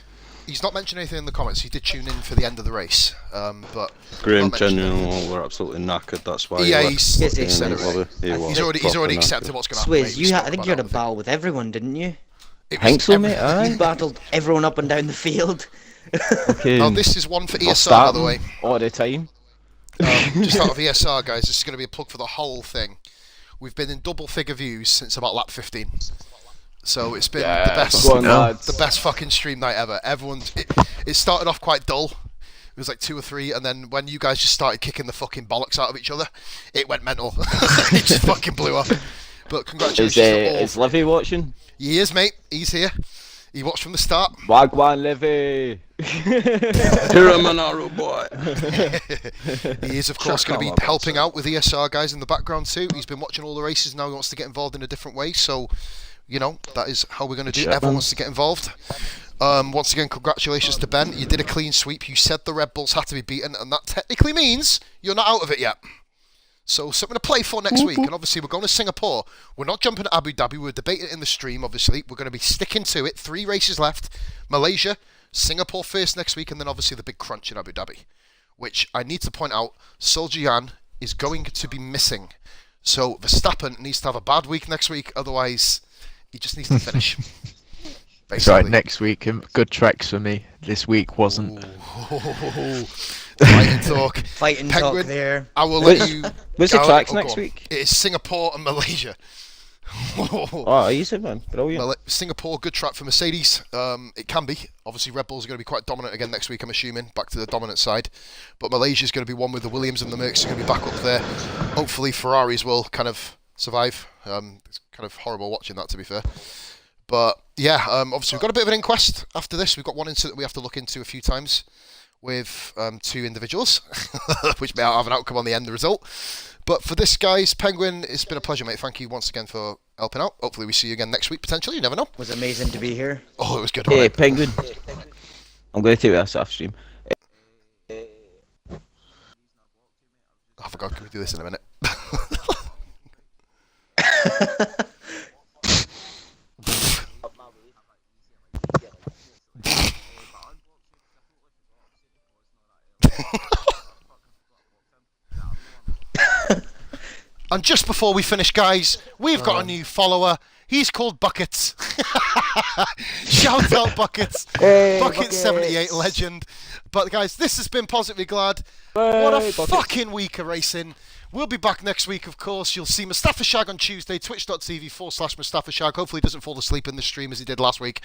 He's not mentioned anything in the comments. He did tune in for the end of the race, but Graham not mentioned anything. genuinely were absolutely knackered, that's why Yeah, he he's Yes, he said it. was He's proper already knackered. accepted what's going to happen. mate. Swizz, We spoke I think about you had a that, battle with everyone, didn't you? It I think was so, every- mate, aye. You battled everyone up and down the field. Okay. Now this is one for I'll ESR, by start the way. all the time. just out of ESR, guys, this is going to be a plug for the whole thing. We've been in double figure views since about lap 15. So it's been the best fucking stream night ever. It started off quite dull. It was like 2 or 3, and then when you guys just started kicking the fucking bollocks out of each other, it went mental. It just fucking blew up. But congratulations to all. Is Livy watching? He is, mate. He's here. He watched from the start. Wagwan Livy! Here I'm an arrow boy. He is, of course, going to be helping out with ESR guys in the background too. He's been watching all the races. Now he wants to get involved in a different way. So, you know, that is how we're going to do it. Everyone wants to get involved. Once again, congratulations to Ben. You did a clean sweep. You said the Red Bulls had to be beaten, and that technically means you're not out of it yet. So something to play for next week. And obviously we're going to Singapore. We're not jumping to Abu Dhabi. We're debating it in the stream, obviously. We're going to be sticking to it. 3 races left. Malaysia, Singapore first next week, and then obviously the big crunch in Abu Dhabi. Which I need to point out, Soljian is going to be missing. So Verstappen needs to have a bad week next week. Otherwise, he just needs to finish. It's right, next week. Good tracks for me. This week wasn't. Fight and talk. Fight and Penguin, talk there. I will let you. Where's the tracks next week? It is Singapore and Malaysia. Oh, easy, man. Brilliant. Singapore, good track for Mercedes. It can be. Obviously, Red Bulls are going to be quite dominant again next week, I'm assuming. Back to the dominant side. But Malaysia's going to be one with the Williams and the Mercs are going to be back up there. Hopefully, Ferraris will kind of survive. It's kind of horrible watching that, to be fair. But, yeah, obviously, we've got a bit of an inquest after this. We've got one incident we have to look into a few times with 2 individuals, which may have an outcome on the end result. But for this, guys, Penguin, it's been a pleasure, mate. Thank you once again for helping out. Hopefully we see you again next week, potentially. You never know. It was amazing to be here. Oh, it was good. Hey, Penguin. I'm going to take this off stream. I forgot. Can we do this in a minute? And just before we finish, guys, we've got a new follower. He's called Buckets. Shout out Buckets. Hey, Bucket78 legend. But guys, this has been Positively Glad. What a fucking week of racing. We'll be back next week, of course. You'll see Mustafa Shag on Tuesday, twitch.tv/Mustafa Shag. Hopefully he doesn't fall asleep in the stream as he did last week.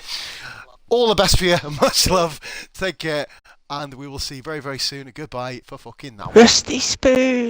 All the best for you. Much love. Take care. And we will see you very, very soon. Goodbye for fucking now. Rusty Spoon.